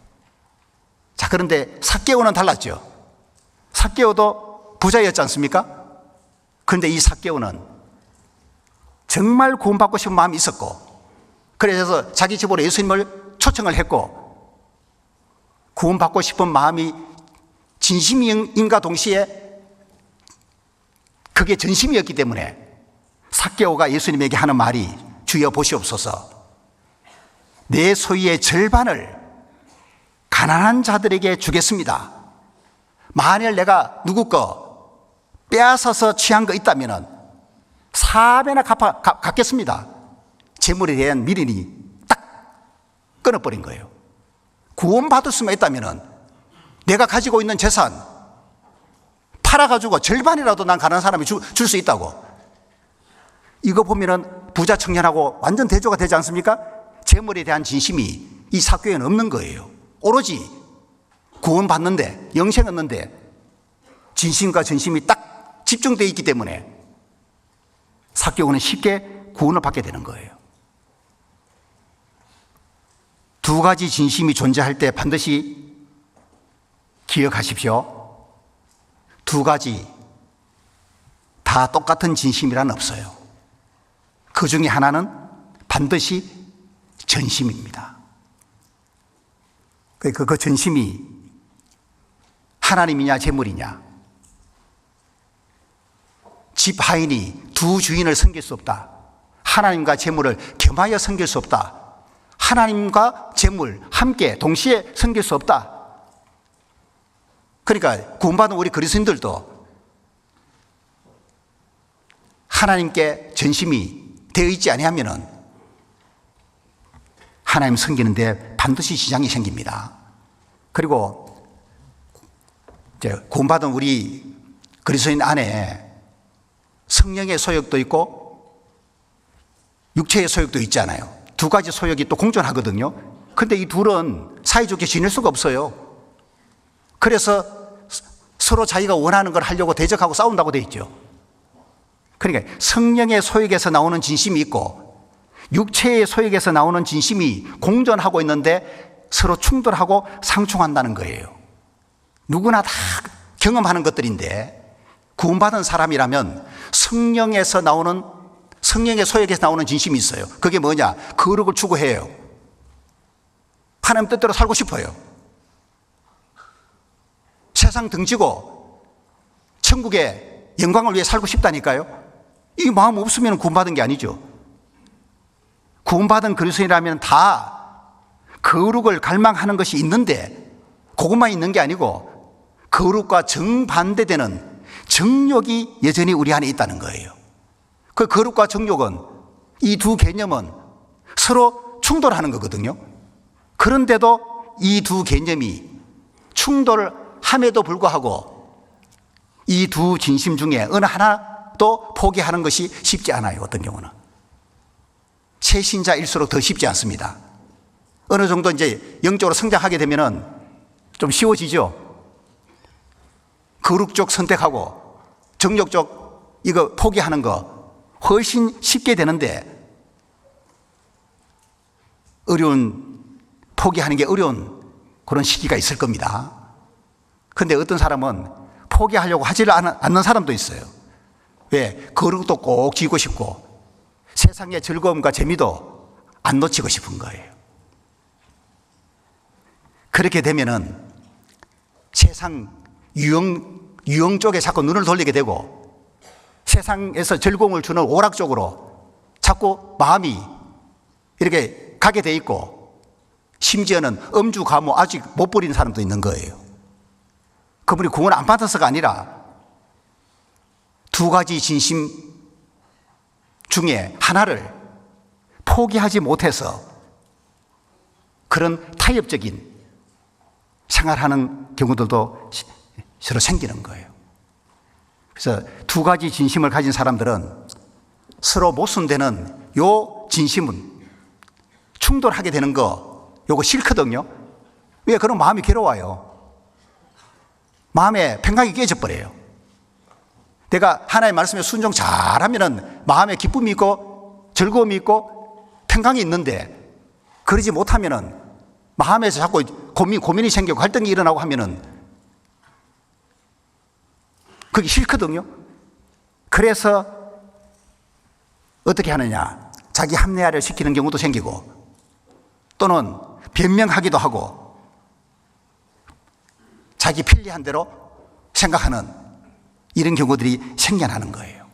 자, 그런데 삭개오는 달랐죠. 삭개오도 부자였지 않습니까? 그런데 이 삭개오는 정말 구원받고 싶은 마음이 있었고, 그래서 자기 집으로 예수님을 초청을 했고, 구원받고 싶은 마음이 진심인가 동시에 그게 전심이었기 때문에 삭개오가 예수님에게 하는 말이 주여 보시옵소서, 내 소유의 절반을 가난한 자들에게 주겠습니다. 만일 내가 누구 거 빼앗아서 취한 거 있다면 4배나 갚겠습니다. 재물에 대한 미련이 딱 끊어버린 거예요. 구원받을 수만 있다면 내가 가지고 있는 재산 팔아가지고 절반이라도 난 가난한 사람이 줄 수 있다고. 이거 보면은 부자 청년하고 완전 대조가 되지 않습니까? 재물에 대한 진심이 이 삭개오에는 없는 거예요. 오로지 구원받는데, 영생 얻는데 진심과 전심이 딱 집중되어 있기 때문에 삭개오는 쉽게 구원을 받게 되는 거예요. 두 가지 진심이 존재할 때 반드시 기억하십시오. 두 가지 다 똑같은 진심이란 없어요. 그 중에 하나는 반드시 전심입니다. 그 전심이 하나님이냐 재물이냐. 집 하인이 두 주인을 섬길 수 없다. 하나님과 재물을 겸하여 섬길 수 없다. 하나님과 재물 함께 동시에 섬길 수 없다. 그러니까 구원받은 우리 그리스도인들도 하나님께 전심이 되어 있지 아니하면은 하나님 섬기는데 반드시 지장이 생깁니다. 그리고 이제 구원받은 우리 그리스도인 안에 성령의 소욕도 있고 육체의 소욕도 있잖아요. 두 가지 소욕이 또 공존하거든요. 그런데 이 둘은 사이좋게 지낼 수가 없어요. 그래서 서로 자기가 원하는 걸 하려고 대적하고 싸운다고 돼 있죠. 그러니까 성령의 소욕에서 나오는 진심이 있고 육체의 소욕에서 나오는 진심이 공존하고 있는데 서로 충돌하고 상충한다는 거예요. 누구나 다 경험하는 것들인데 구원받은 사람이라면 성령의 소욕에서 나오는 진심이 있어요. 그게 뭐냐? 거룩을 추구해요. 하나님 뜻대로 살고 싶어요. 세상 등지고 천국의 영광을 위해 살고 싶다니까요. 이 마음 없으면 구원받은 게 아니죠. 구원받은 그리스도인이라면 다 거룩을 갈망하는 것이 있는데 그것만 있는 게 아니고 거룩과 정반대되는 정욕이 여전히 우리 안에 있다는 거예요. 그 거룩과 정욕은 이 두 개념은 서로 충돌하는 거거든요. 그런데도 이 두 개념이 충돌함에도 불구하고 이 두 진심 중에 어느 하나도 포기하는 것이 쉽지 않아요. 어떤 경우는 새신자일수록 더 쉽지 않습니다. 어느 정도 이제 영적으로 성장하게 되면은 좀 쉬워지죠. 거룩 쪽 선택하고 정욕 쪽 이거 포기하는 거 훨씬 쉽게 되는데, 포기하는 게 어려운 그런 시기가 있을 겁니다. 그런데 어떤 사람은 포기하려고 하지를 않는 사람도 있어요. 왜? 거룩도 꼭 지고 싶고 세상의 즐거움과 재미도 안 놓치고 싶은 거예요. 그렇게 되면은 세상 유형 쪽에 자꾸 눈을 돌리게 되고 세상에서 즐거움을 주는 오락 쪽으로 자꾸 마음이 이렇게 가게 돼 있고, 심지어는 엄주 가무 아직 못 버린 사람도 있는 거예요. 그분이 구원 안 받아서가 아니라 두 가지 진심 중에 하나를 포기하지 못해서 그런 타협적인 생활하는 경우들도 서로 생기는 거예요. 그래서 두 가지 진심을 가진 사람들은 서로 모순되는 요 진심은 충돌하게 되는 거, 요거 싫거든요. 왜? 그런 마음이 괴로워요. 마음에 평강이 깨져버려요. 내가 하나님의 말씀에 순종 잘하면은 마음에 기쁨이 있고 즐거움이 있고 평강이 있는데, 그러지 못하면은 마음에서 자꾸 고민이 생기고 갈등이 일어나고 하면은 그게 싫거든요. 그래서 어떻게 하느냐, 자기 합리화를 시키는 경우도 생기고 또는 변명하기도 하고 자기 편리한 대로 생각하는 이런 경우들이 생겨나는 거예요.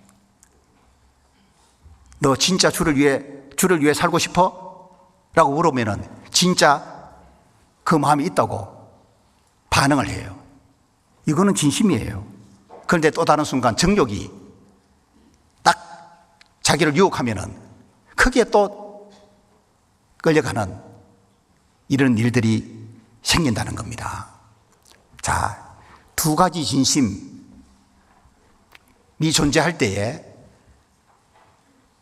너 진짜 주를 위해 살고 싶어? 라고 물으면은 진짜 그 마음이 있다고 반응을 해요. 이거는 진심이에요. 그런데 또 다른 순간 정욕이 딱 자기를 유혹하면은 크게 또 끌려가는 이런 일들이 생긴다는 겁니다. 자, 두 가지 진심이 존재할 때에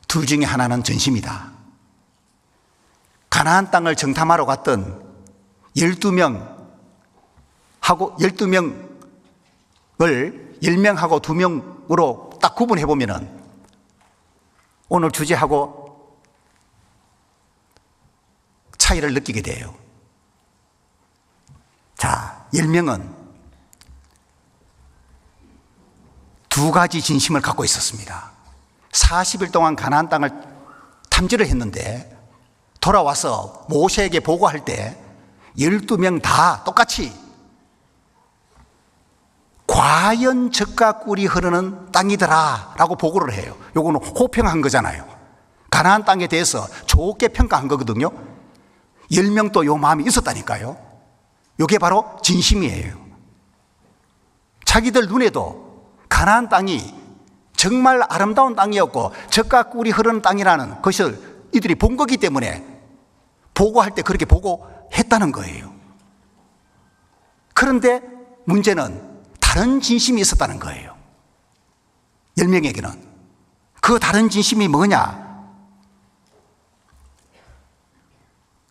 둘 중에 하나는 전심이다. 가나안 땅을 정탐하러 갔던 12명하고 12명을 10명하고 2명으로 딱 구분해 보면은 오늘 주제하고 차이를 느끼게 돼요. 자, 10명은 두 가지 진심을 갖고 있었습니다. 40일 동안 가나안 땅을 탐지를 했는데 돌아와서 모세에게 보고할 때 12명 다 똑같이 과연 젖과 꿀이 흐르는 땅이더라 라고 보고를 해요. 요거는 호평한 거잖아요. 가나안 땅에 대해서 좋게 평가한 거거든요. 10명도 요 마음이 있었다니까요. 요게 바로 진심이에요. 자기들 눈에도 가나안 땅이 정말 아름다운 땅이었고 젖과 꿀이 흐르는 땅이라는 것을 이들이 본 거기 때문에 보고할 때 그렇게 보고했다는 거예요. 그런데 문제는 다른 진심이 있었다는 거예요. 10명에게는. 그 다른 진심이 뭐냐?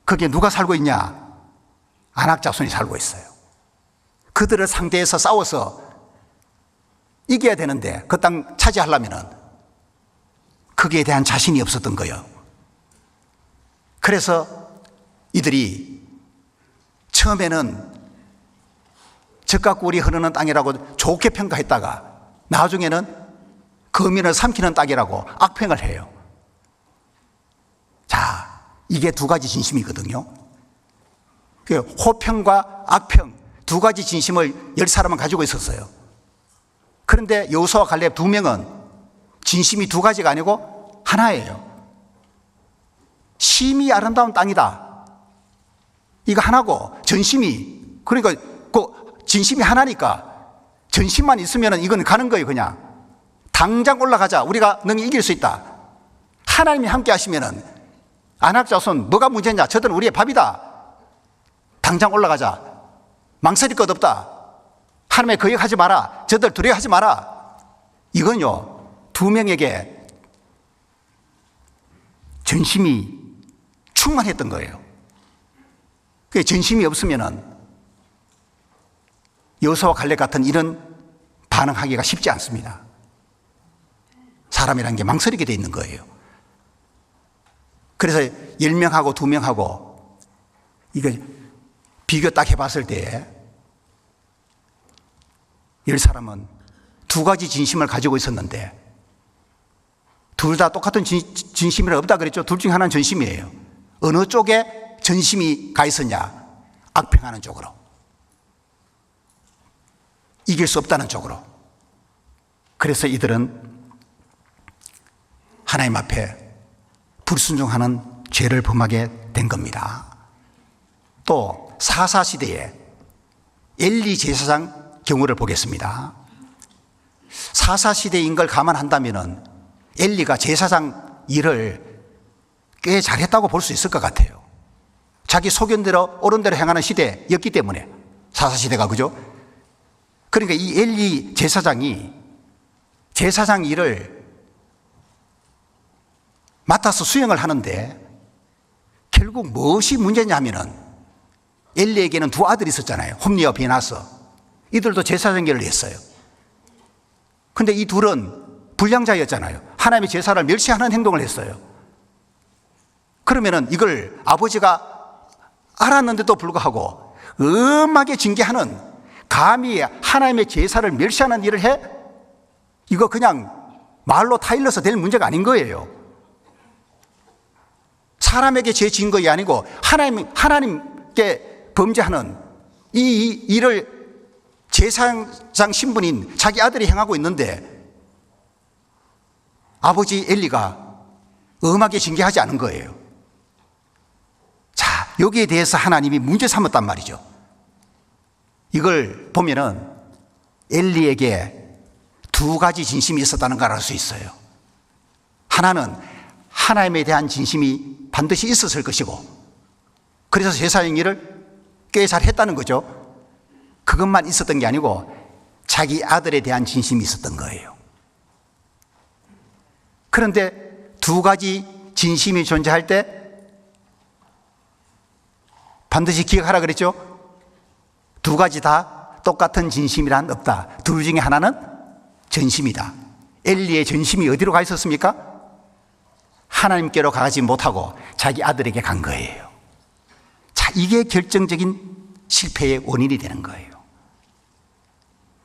거기에 누가 살고 있냐? 아낙 자손이 살고 있어요. 그들을 상대해서 싸워서 이겨야 되는데 그 땅 차지하려면은 거기에 대한 자신이 없었던 거예요. 그래서 이들이 처음에는 젖과 꿀이 흐르는 땅이라고 좋게 평가했다가 나중에는 거민을 삼키는 땅이라고 악평을 해요. 자, 이게 두 가지 진심이거든요. 호평과 악평 두 가지 진심을 10사람은 가지고 있었어요. 그런데 여호수아와 갈렙 두 명은 진심이 두 가지가 아니고 하나예요. 심이 아름다운 땅이다. 이거 하나고 전심이, 그러니까 그 진심이 하나니까 전심만 있으면 이건 가는 거예요. 그냥 당장 올라가자, 우리가 너희 이길 수 있다. 하나님이 함께 하시면은 아낙 자손 뭐가 문제냐, 저들은 우리의 밥이다. 당장 올라가자. 망설일 것 없다. 하나님의 거역하지 마라. 저들 두려워하지 마라. 이건요, 두 명에게 전심이 충만했던 거예요. 그 전심이 없으면은 여호수아와 갈렙 같은 이런 반응하기가 쉽지 않습니다. 사람이라는 게 망설이게 돼 있는 거예요. 그래서 10명하고 2명하고 이거 비교 딱 해봤을 때 10사람은 두 가지 진심을 가지고 있었는데 둘 다 똑같은 진심이 없다 그랬죠. 둘 중에 하나는 전심이에요. 어느 쪽에 전심이 가 있었냐? 악평하는 쪽으로. 이길 수 없다는 쪽으로. 그래서 이들은 하나님 앞에 불순종하는 죄를 범하게 된 겁니다. 또 사사시대에 엘리 제사장 경우를 보겠습니다. 사사시대인 걸 감안한다면 엘리가 제사장 일을 꽤 잘했다고 볼 수 있을 것 같아요. 자기 소견대로 옳은 대로 행하는 시대였기 때문에 사사시대가, 그죠? 그러니까 이 엘리 제사장이 제사장 일을 맡아서 수행을 하는데 결국 무엇이 문제냐면은 엘리에게는 두 아들이 있었잖아요. 홈리와 비나스. 이들도 제사장 일을 했어요. 근데 이 둘은 불량자였잖아요. 하나님의 제사를 멸시하는 행동을 했어요. 그러면은 이걸 아버지가 알았는데도 불구하고 엄하게 징계하는, 감히 하나님의 제사를 멸시하는 일을 해? 이거 그냥 말로 타일러서 될 문제가 아닌 거예요. 사람에게 죄 지은 것이 아니고 하나님께 범죄하는 이 일을 제사장 신분인 자기 아들이 행하고 있는데 아버지 엘리가 엄하게 징계하지 않은 거예요. 자, 여기에 대해서 하나님이 문제 삼았단 말이죠. 이걸 보면은 엘리에게 두 가지 진심이 있었다는 걸 알 수 있어요. 하나는 하나님에 대한 진심이 반드시 있었을 것이고, 그래서 제사장 일을 꽤 잘했다는 거죠. 그것만 있었던 게 아니고 자기 아들에 대한 진심이 있었던 거예요. 그런데 두 가지 진심이 존재할 때 반드시 기억하라 그랬죠. 두 가지 다 똑같은 진심이란 없다. 둘 중에 하나는 전심이다. 엘리의 전심이 어디로 가 있었습니까? 하나님께로 가지 못하고 자기 아들에게 간 거예요. 자, 이게 결정적인 실패의 원인이 되는 거예요.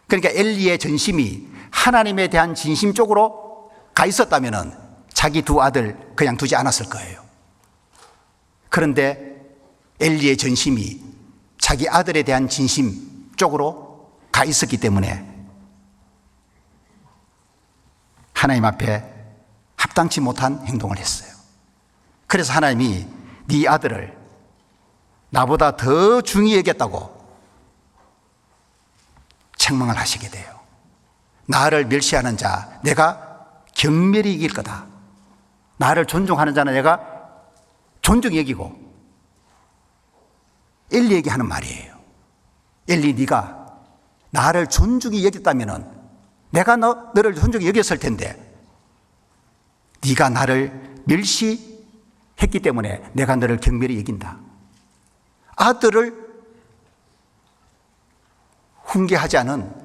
그러니까 엘리의 전심이 하나님에 대한 진심 쪽으로 가 있었다면 자기 두 아들 그냥 두지 않았을 거예요. 그런데 엘리의 전심이 자기 아들에 대한 진심 쪽으로 가 있었기 때문에 하나님 앞에 합당치 못한 행동을 했어요. 그래서 하나님이 네 아들을 나보다 더 중히 여겼다고 책망을 하시게 돼요. 나를 멸시하는 자 내가 경멸히 이길 거다. 나를 존중하는 자는 내가 존중히 여기고. 엘리에게 하는 말이에요. 엘리, 네가 나를 존중히 여겼다면 내가 너를 존중히 여겼을 텐데 네가 나를 멸시했기 때문에 내가 너를 경멸히 여긴다. 아들을 훈계하지 않은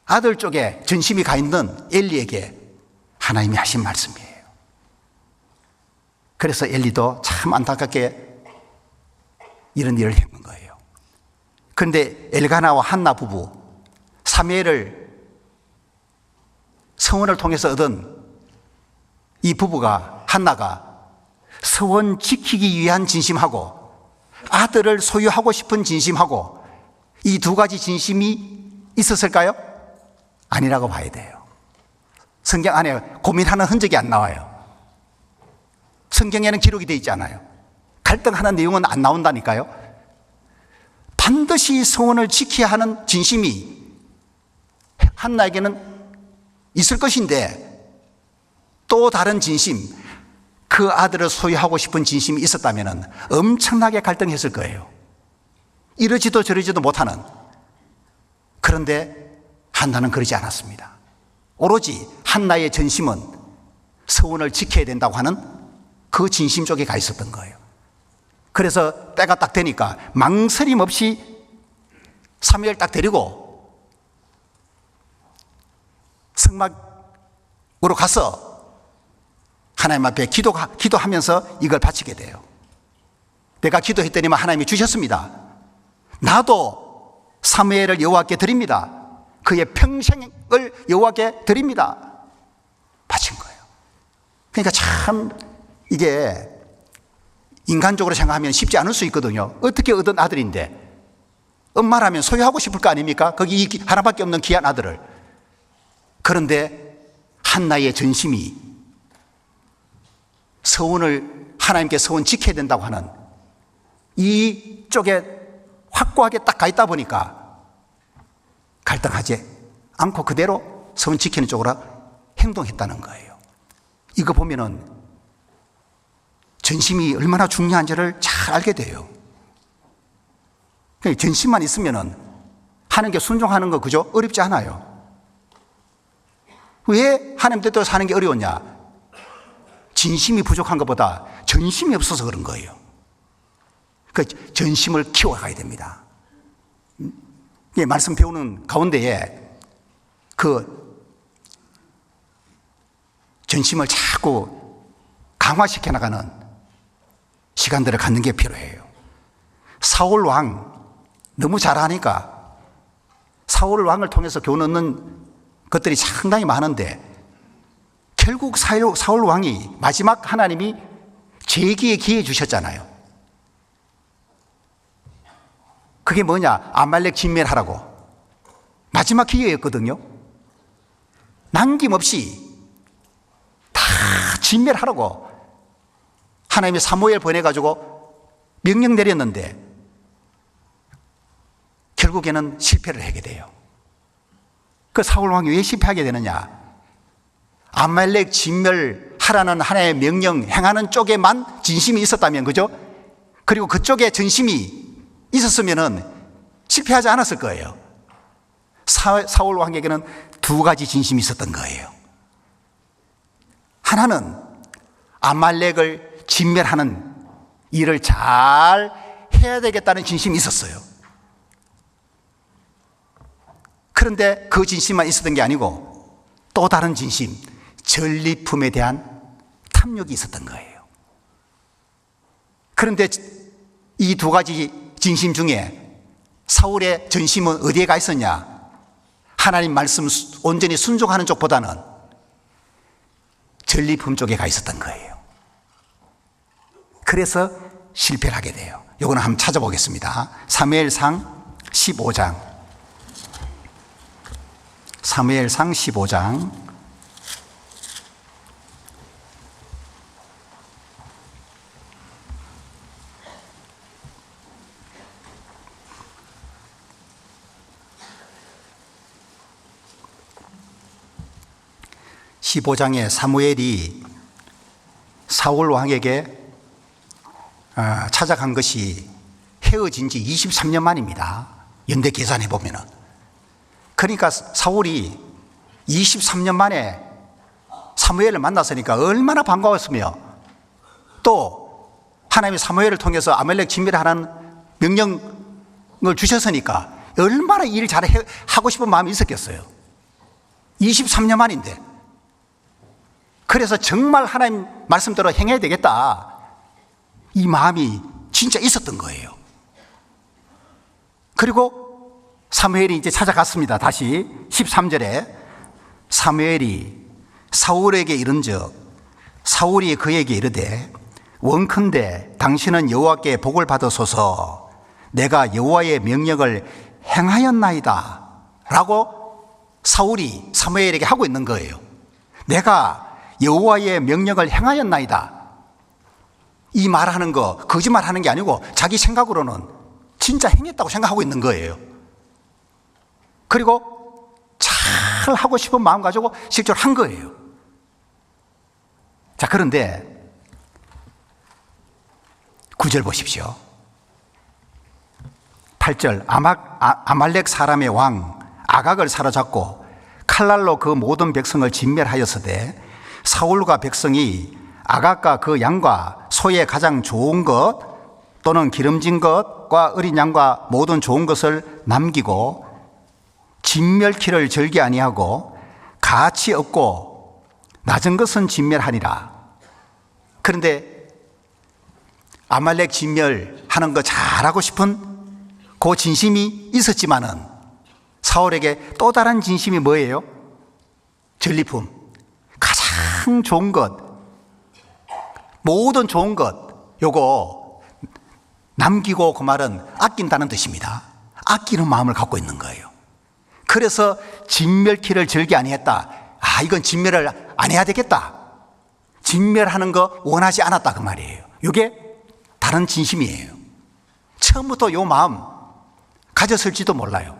아들 쪽에 전심이 가 있는 엘리에게 하나님이 하신 말씀이에요. 그래서 엘리도 참 안타깝게 이런 일을 했는 거예요. 그런데 엘가나와 한나 부부, 사무엘을 서원을 통해서 얻은 이 부부가, 한나가 서원 지키기 위한 진심하고 아들을 소유하고 싶은 진심하고 이 두 가지 진심이 있었을까요? 아니라고 봐야 돼요. 성경 안에 고민하는 흔적이 안 나와요. 성경에는 기록이 되어 있잖아요. 갈등하는 내용은 안 나온다니까요. 반드시 서원을 지켜야 하는 진심이 한나에게는 있을 것인데 또 다른 진심, 그 아들을 소유하고 싶은 진심이 있었다면 엄청나게 갈등했을 거예요. 이러지도 저러지도 못하는. 그런데 한나는 그러지 않았습니다. 오로지 한나의 전심은 서원을 지켜야 된다고 하는 그 진심 쪽에 가 있었던 거예요. 그래서 때가 딱 되니까 망설임 없이 사무엘 딱 데리고 성막으로 가서 하나님 앞에 기도하면서 이걸 바치게 돼요. 내가 기도했더니만 하나님이 주셨습니다. 나도 사무엘을 여호와께 드립니다. 그의 평생을 여호와께 드립니다. 바친 거예요. 그러니까 참 이게 인간적으로 생각하면 쉽지 않을 수 있거든요. 어떻게 얻은 아들인데 엄마라면 소유하고 싶을 거 아닙니까? 거기 하나밖에 없는 귀한 아들을. 그런데 한나의 전심이 서원을 하나님께 서원 지켜야 된다고 하는 이쪽에 확고하게 딱 가 있다 보니까 갈등하지 않고 그대로 서원 지키는 쪽으로 행동했다는 거예요. 이거 보면은 전심이 얼마나 중요한지를 잘 알게 돼요. 전심만 있으면은 하는 게 순종하는 거 그죠? 어렵지 않아요. 왜 하나님 뜻대로 사는 게 어려웠냐? 진심이 부족한 것보다 전심이 없어서 그런 거예요. 그 전심을 키워가야 됩니다. 말씀 배우는 가운데에 그 전심을 자꾸 강화시켜 나가는 시간들을 갖는 게 필요해요. 사울 왕 너무 잘하니까 사울 왕을 통해서 교훈 얻는 것들이 상당히 많은데 결국 사울 왕이 마지막 하나님이 재기의 기회 주셨잖아요. 그게 뭐냐? 아말렉 진멸하라고. 마지막 기회였거든요. 남김없이 다 진멸하라고 하나님이 사무엘 보내가지고 명령 내렸는데 결국에는 실패를 하게 돼요. 그 사울 왕이 왜 실패하게 되느냐? 아말렉 진멸하라는 하나님의 명령 행하는 쪽에만 진심이 있었다면, 그죠? 그리고 그쪽에 전심이 있었으면은 실패하지 않았을 거예요. 사울 왕에게는 두 가지 진심이 있었던 거예요. 하나는 아말렉을 진멸하는 일을 잘 해야 되겠다는 진심이 있었어요. 그런데 그 진심만 있었던 게 아니고 또 다른 진심, 전리품에 대한 탐욕이 있었던 거예요. 그런데 이 두 가지 진심 중에 사울의 전심은 어디에 가 있었냐? 하나님 말씀 온전히 순종하는 쪽보다는 전리품 쪽에 가 있었던 거예요. 그래서 실패를 하게 돼요. 이거는 한번 찾아보겠습니다. 사무엘상 15장. 사무엘상 15장. (15장에) 사무엘이 사울 왕에게 찾아간 것이 헤어진 지 23년 만입니다. 연대 계산해 보면은. 그러니까 사울이 23년 만에 사무엘을 만났으니까 얼마나 반가웠으며, 또 하나님이 사무엘을 통해서 아말렉 진멸하라는 명령을 주셨으니까 얼마나 일을 잘 하고 싶은 마음이 있었겠어요. 23년 만인데. 그래서 정말 하나님 말씀대로 행해야 되겠다, 이 마음이 진짜 있었던 거예요. 그리고 사무엘이 이제 찾아갔습니다. 다시 13절에 사무엘이 사울에게 이른즉 사울이 그에게 이르되 원컨대 당신은 여호와께 복을 받으소서, 내가 여호와의 명령을 행하였나이다 라고 사울이 사무엘에게 하고 있는 거예요. 내가 여호와의 명령을 행하였나이다, 이 말하는 거 거짓말하는 게 아니고 자기 생각으로는 진짜 행했다고 생각하고 있는 거예요. 그리고 잘 하고 싶은 마음 가지고 실제로 한 거예요. 자, 그런데 9절 보십시오. 8절 아말렉 사람의 왕 아각을 사로잡고 칼날로 그 모든 백성을 진멸하였으되 사울과 백성이 아각과 그 양과 소의 가장 좋은 것 또는 기름진 것과 어린 양과 모든 좋은 것을 남기고 진멸키를 절개 아니하고 가치 없고 낮은 것은 진멸하니라. 그런데 아말렉 진멸하는 거 잘하고 싶은 그 진심이 있었지만은 사울에게 또 다른 진심이 뭐예요? 전리품, 가장 좋은 것, 모든 좋은 것, 요거 남기고, 그 말은 아낀다는 뜻입니다. 아끼는 마음을 갖고 있는 거예요. 그래서 진멸키를 절개 아니했다. 이건 진멸을 안 해야 되겠다. 진멸하는 거 원하지 않았다, 그 말이에요. 이게 다른 진심이에요. 처음부터 요 마음 가졌을지도 몰라요.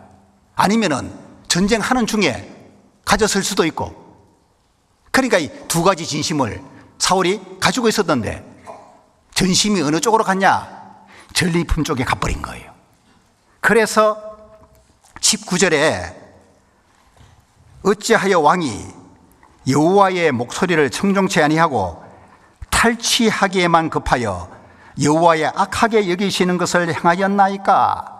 아니면은 전쟁하는 중에 가졌을 수도 있고. 그러니까 이 두 가지 진심을 사울이 가지고 있었던데 전심이 어느 쪽으로 갔냐? 전리품 쪽에 가버린 거예요. 그래서 19절에 어찌하여 왕이 여호와의 목소리를 청종치 아니하고 탈취하기에만 급하여 여호와의 악하게 여기시는 것을 행하였나이까?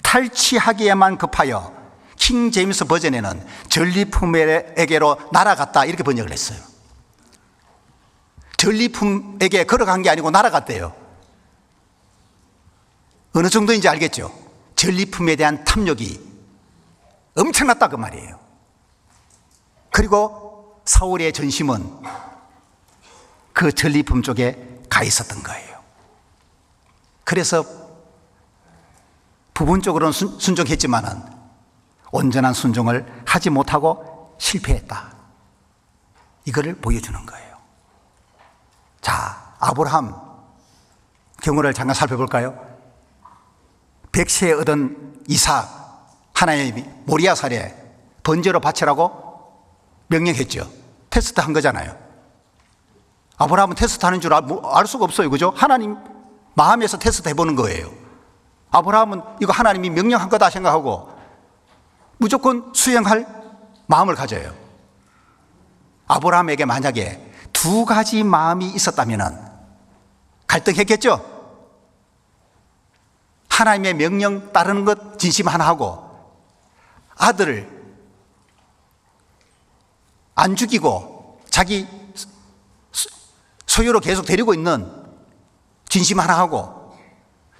탈취하기에만 급하여, 킹 제임스 버전에는 전리품에게로 날아갔다 이렇게 번역을 했어요. 전리품에게 걸어간 게 아니고 날아갔대요. 어느 정도인지 알겠죠? 전리품에 대한 탐욕이 엄청났다 그 말이에요. 그리고 사울의 전심은 그 전리품 쪽에 가 있었던 거예요. 그래서 부분적으로는 순종했지만은 온전한 순종을 하지 못하고 실패했다. 이거를 보여주는 거예요. 자, 아브라함 경우를 잠깐 살펴볼까요? 백세에 얻은 이삭, 하나님이 모리아산에 번제로 바치라고 명령했죠. 테스트 한 거잖아요. 아브라함은 테스트 하는 줄 알 수가 없어요. 그죠? 하나님 마음에서 테스트 해보는 거예요. 아브라함은 이거 하나님이 명령한 거다 생각하고 무조건 수행할 마음을 가져요. 아브라함에게 만약에 두 가지 마음이 있었다면 갈등했겠죠? 하나님의 명령 따르는 것 진심 하나 하고 아들을 안 죽이고 자기 소유로 계속 데리고 있는 진심 하나 하고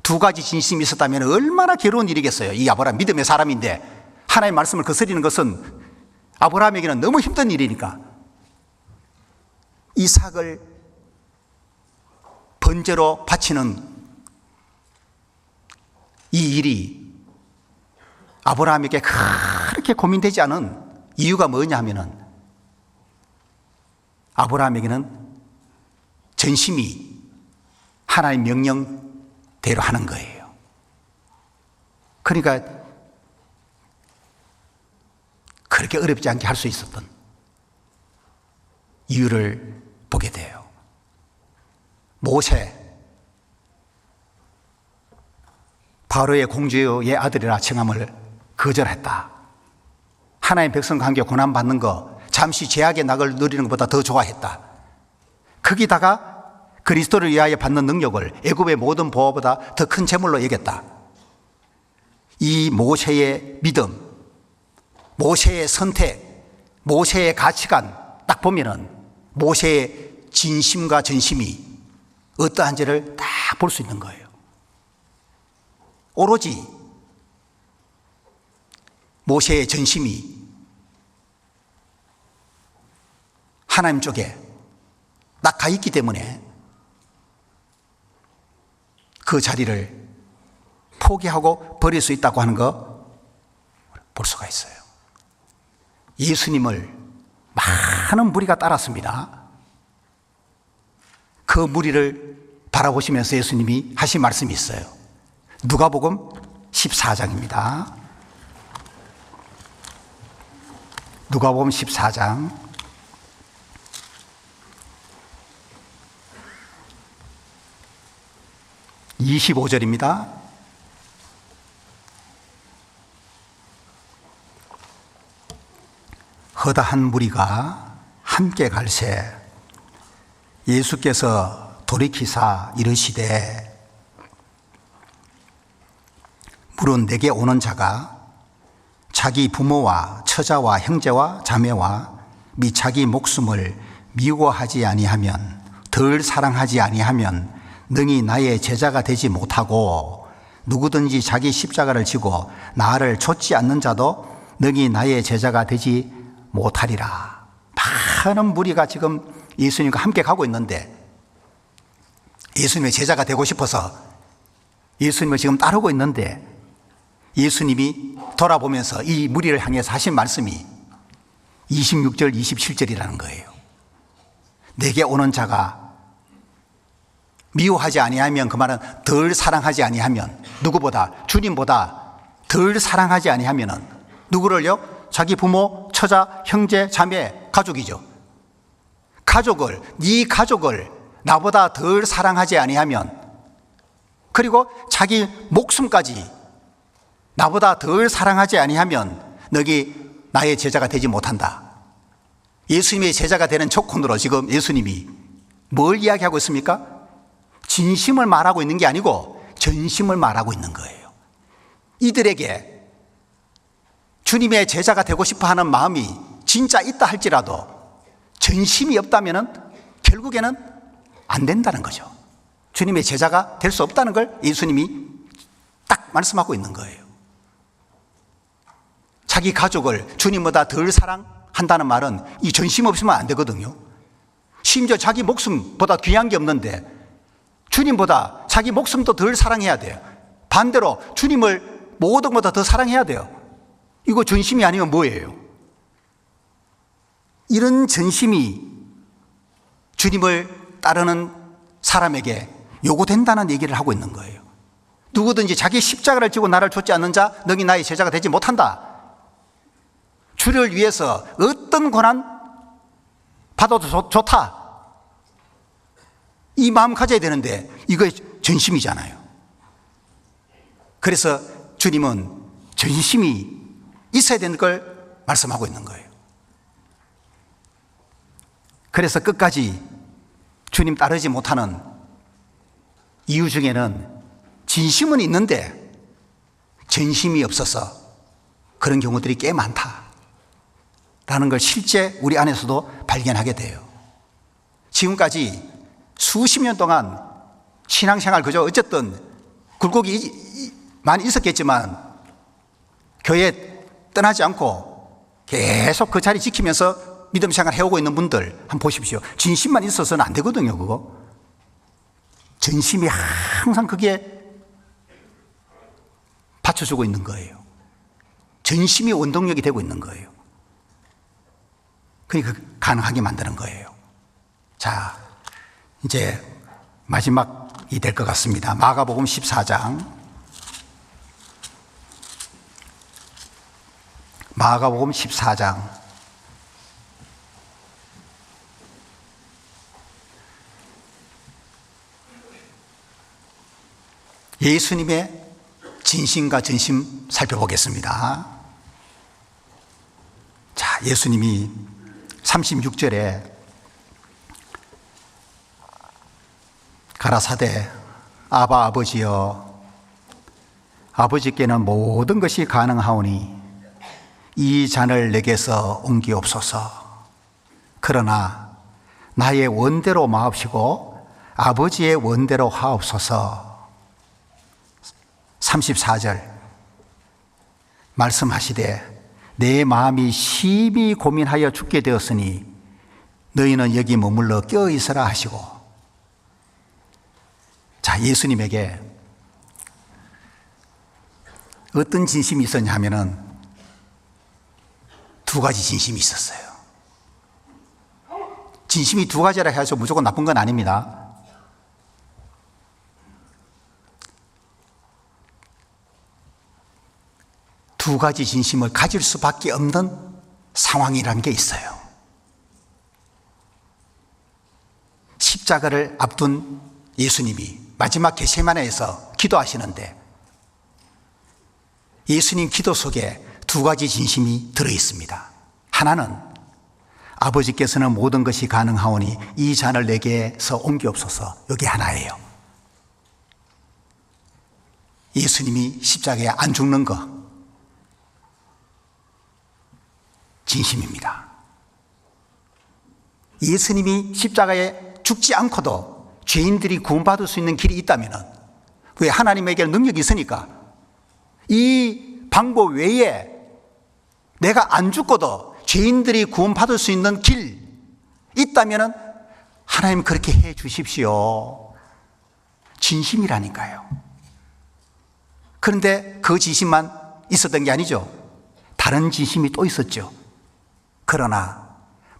두 가지 진심이 있었다면 얼마나 괴로운 일이겠어요. 이 아브라함 믿음의 사람인데 하나님의 말씀을 거스리는 것은 아브라함에게는 너무 힘든 일이니까 이삭을 번제로 바치는 이 일이 아브라함에게 그렇게 고민되지 않은 이유가 뭐냐 하면은 아브라함에게는 전심이 하나님 명령대로 하는 거예요. 그러니까 그렇게 어렵지 않게 할 수 있었던 이유를 보게 돼요. 모세, 바로의 공주의 아들이라 칭함을 거절했다. 하나님 백성 관계 고난받는 거, 잠시 죄악의 낙을 누리는 것보다 더 좋아했다. 거기다가 그리스도를 위하여 받는 능력을 애굽의 모든 보화보다 더 큰 재물로 여겼다. 이 모세의 믿음, 모세의 선택, 모세의 가치관 딱 보면은 모세의 진심과 전심이 어떠한지를 딱 볼 수 있는 거예요. 오로지 모세의 전심이 하나님 쪽에 딱 가 있기 때문에 그 자리를 포기하고 버릴 수 있다고 하는 거 볼 수가 있어요. 예수님을 많은 무리가 따랐습니다. 그 무리를 바라보시면서 예수님이 하신 말씀이 있어요. 누가복음 14장입니다. 누가복음 14장 25절입니다. 허다한 무리가 함께 갈새 예수께서 돌이키사 이르시되 물은 내게 오는 자가 자기 부모와 처자와 형제와 자매와 및 자기 목숨을 미워하지 아니하면, 덜 사랑하지 아니하면 능히 나의 제자가 되지 못하고, 누구든지 자기 십자가를 지고 나를 좇지 않는 자도 능히 나의 제자가 되지 못하리라. 많은 무리가 지금 예수님과 함께 가고 있는데, 예수님의 제자가 되고 싶어서 예수님을 지금 따르고 있는데, 예수님이 돌아보면서 이 무리를 향해서 하신 말씀이 26절, 27절이라는 거예요. 내게 오는 자가 미워하지 아니하면, 그 말은 덜 사랑하지 아니하면, 누구보다, 주님보다 덜 사랑하지 아니하면은 누구를요? 자기 부모, 처자, 형제, 자매, 가족이죠. 네 가족을 나보다 덜 사랑하지 아니하면, 그리고 자기 목숨까지 나보다 덜 사랑하지 아니하면 너희 나의 제자가 되지 못한다. 예수님의 제자가 되는 조건으로 지금 예수님이 뭘 이야기하고 있습니까? 진심을 말하고 있는 게 아니고 전심을 말하고 있는 거예요. 이들에게 주님의 제자가 되고 싶어 하는 마음이 진짜 있다 할지라도 전심이 없다면 결국에는 안 된다는 거죠. 주님의 제자가 될 수 없다는 걸 예수님이 딱 말씀하고 있는 거예요. 자기 가족을 주님보다 덜 사랑한다는 말은 이 전심 없으면 안 되거든요. 심지어 자기 목숨보다 귀한 게 없는데 주님보다 자기 목숨도 덜 사랑해야 돼요. 반대로 주님을 모든 것보다 더 사랑해야 돼요. 이거 전심이 아니면 뭐예요? 이런 전심이 주님을 따르는 사람에게 요구된다는 얘기를 하고 있는 거예요. 누구든지 자기 십자가를 지고 나를 좇지 않는 자 너희 나의 제자가 되지 못한다. 주를 위해서 어떤 고난 받아도 좋다. 이 마음 가져야 되는데 이거 전심이잖아요. 그래서 주님은 전심이 있어야 되는 걸 말씀하고 있는 거예요. 그래서 끝까지 주님 따르지 못하는 이유 중에는 진심은 있는데 전심이 없어서 그런 경우들이 꽤 많다라는 걸 실제 우리 안에서도 발견하게 돼요. 지금까지 수십 년 동안 신앙생활 그저 어쨌든 굴곡이 많이 있었겠지만 교회 떠나지 않고 계속 그 자리 지키면서 믿음 생활 해오고 있는 분들 한번 보십시오. 진심만 있어서는 안 되거든요. 그거 전심이 항상 그게 받쳐주고 있는 거예요. 전심이 원동력이 되고 있는 거예요. 그러니까 가능하게 만드는 거예요. 자, 이제 마지막이 될 것 같습니다. 마가복음 14장. 마가복음 14장. 예수님의 진심과 전심 살펴보겠습니다. 자, 예수님이 36절에 가라사대 아바 아버지여 아버지께는 모든 것이 가능하오니 이 잔을 내게서 옮기옵소서. 그러나 나의 원대로 마옵시고 아버지의 원대로 하옵소서. 34절 말씀하시되 내 마음이 심히 고민하여 죽게 되었으니 너희는 여기 머물러 껴 있으라 하시고. 자, 예수님에게 어떤 진심이 있었냐 하면은 두 가지 진심이 있었어요. 진심이 두 가지라 해서 무조건 나쁜 건 아닙니다. 두 가지 진심을 가질 수밖에 없는 상황이라는 게 있어요. 십자가를 앞둔 예수님이 마지막 겟세마네에서 기도하시는데 예수님 기도 속에 두 가지 진심이 들어 있습니다. 하나는 아버지께서는 모든 것이 가능하오니 이 잔을 내게서 옮기옵소서. 여기 하나예요. 예수님이 십자가에 안 죽는 거 진심입니다. 예수님이 십자가에 죽지 않고도 죄인들이 구원받을 수 있는 길이 있다면 왜 하나님에게 능력이 있으니까 이 방법 외에 내가 안 죽고도 죄인들이 구원받을 수 있는 길 있다면 하나님 그렇게 해 주십시오. 진심이라니까요. 그런데 그 진심만 있었던 게 아니죠. 다른 진심이 또 있었죠. 그러나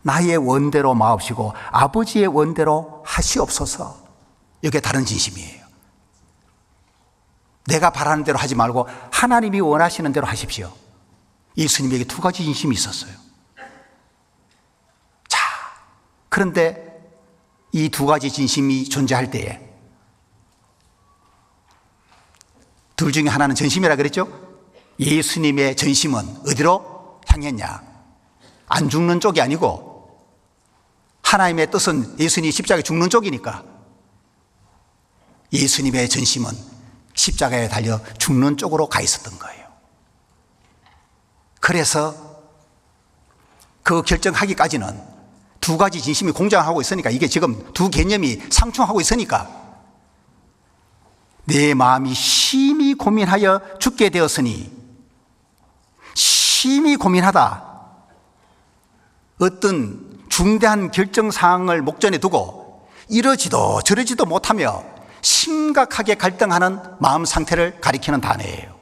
나의 원대로 마옵시고 아버지의 원대로 하시옵소서. 이게 다른 진심이에요. 내가 바라는 대로 하지 말고 하나님이 원하시는 대로 하십시오. 예수님에게 두 가지 진심이 있었어요. 자, 그런데 이 두 가지 진심이 존재할 때에 둘 중에 하나는 전심이라 그랬죠? 예수님의 전심은 어디로 향했냐? 안 죽는 쪽이 아니고 하나님의 뜻은 예수님이 십자가에 죽는 쪽이니까 예수님의 전심은 십자가에 달려 죽는 쪽으로 가 있었던 거예요. 그래서 그 결정하기까지는 두 가지 진심이 공존하고 있으니까 이게 지금 두 개념이 상충하고 있으니까 내 마음이 심히 고민하여 죽게 되었으니 심히 고민하다 어떤 중대한 결정사항을 목전에 두고 이러지도 저러지도 못하며 심각하게 갈등하는 마음 상태를 가리키는 단어예요.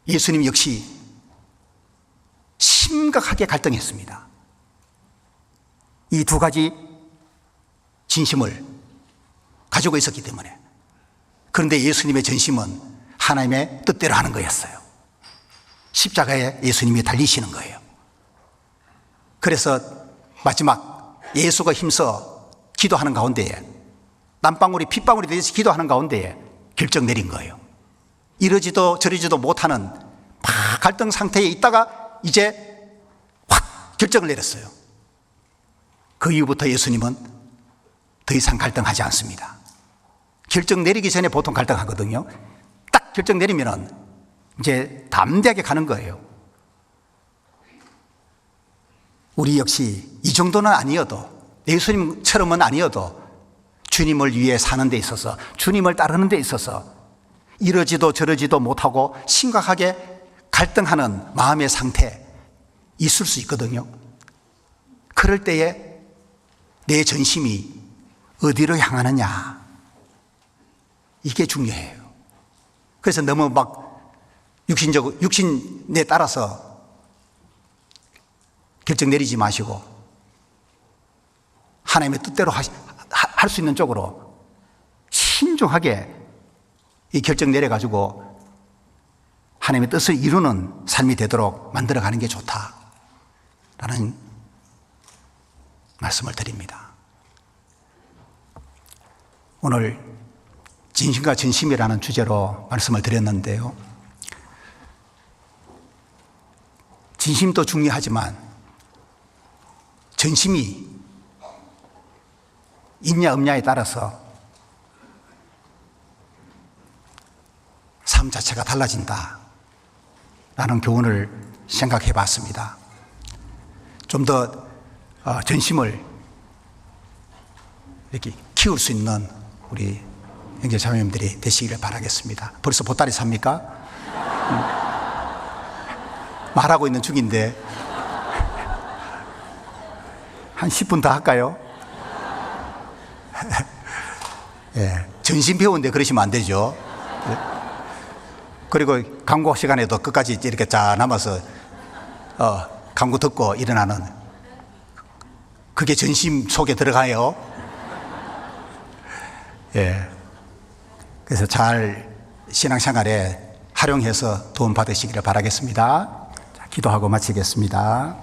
예수님 역시 심각하게 갈등했습니다. 이 두 가지 진심을 가지고 있었기 때문에. 그런데 예수님의 전심은 하나님의 뜻대로 하는 거였어요. 십자가에 예수님이 달리시는 거예요. 그래서 마지막 예수가 힘써 기도하는 가운데에 땀방울이 핏방울이 되듯이 기도하는 가운데에 결정 내린 거예요. 이러지도 저러지도 못하는 막 갈등 상태에 있다가 이제 확 결정을 내렸어요. 그 이후부터 예수님은 더 이상 갈등하지 않습니다. 결정 내리기 전에 보통 갈등하거든요. 딱 결정 내리면은 이제 담대하게 가는 거예요. 우리 역시 이 정도는 아니어도 예수님처럼은 아니어도 주님을 위해 사는 데 있어서 주님을 따르는 데 있어서 이러지도 저러지도 못하고 심각하게 갈등하는 마음의 상태 있을 수 있거든요. 그럴 때에 내 전심이 어디로 향하느냐 이게 중요해요. 그래서 너무 막 육신에 따라서 결정 내리지 마시고 하나님의 뜻대로 할 수 있는 쪽으로 신중하게 이 결정 내려가지고 하나님의 뜻을 이루는 삶이 되도록 만들어가는 게 좋다라는 말씀을 드립니다. 오늘 진심과 전심이라는 주제로 말씀을 드렸는데요. 진심도 중요하지만 전심이 있냐 없냐에 따라서 삶 자체가 달라진다라는 교훈을 생각해 봤습니다. 좀 더 전심을 이렇게 키울 수 있는 우리 형제 자매님들이 되시기를 바라겠습니다. 벌써 보따리 삽니까? 말하고 있는 중인데 한 10분 더 할까요? 예, 전심 배우는데 그러시면 안 되죠. 그리고 광고 시간에도 끝까지 이렇게 쫙 남아서 광고 듣고 일어나는 그게 전심 속에 들어가요. 예. 그래서 잘 신앙생활에 활용해서 도움 받으시기를 바라겠습니다. 자, 기도하고 마치겠습니다.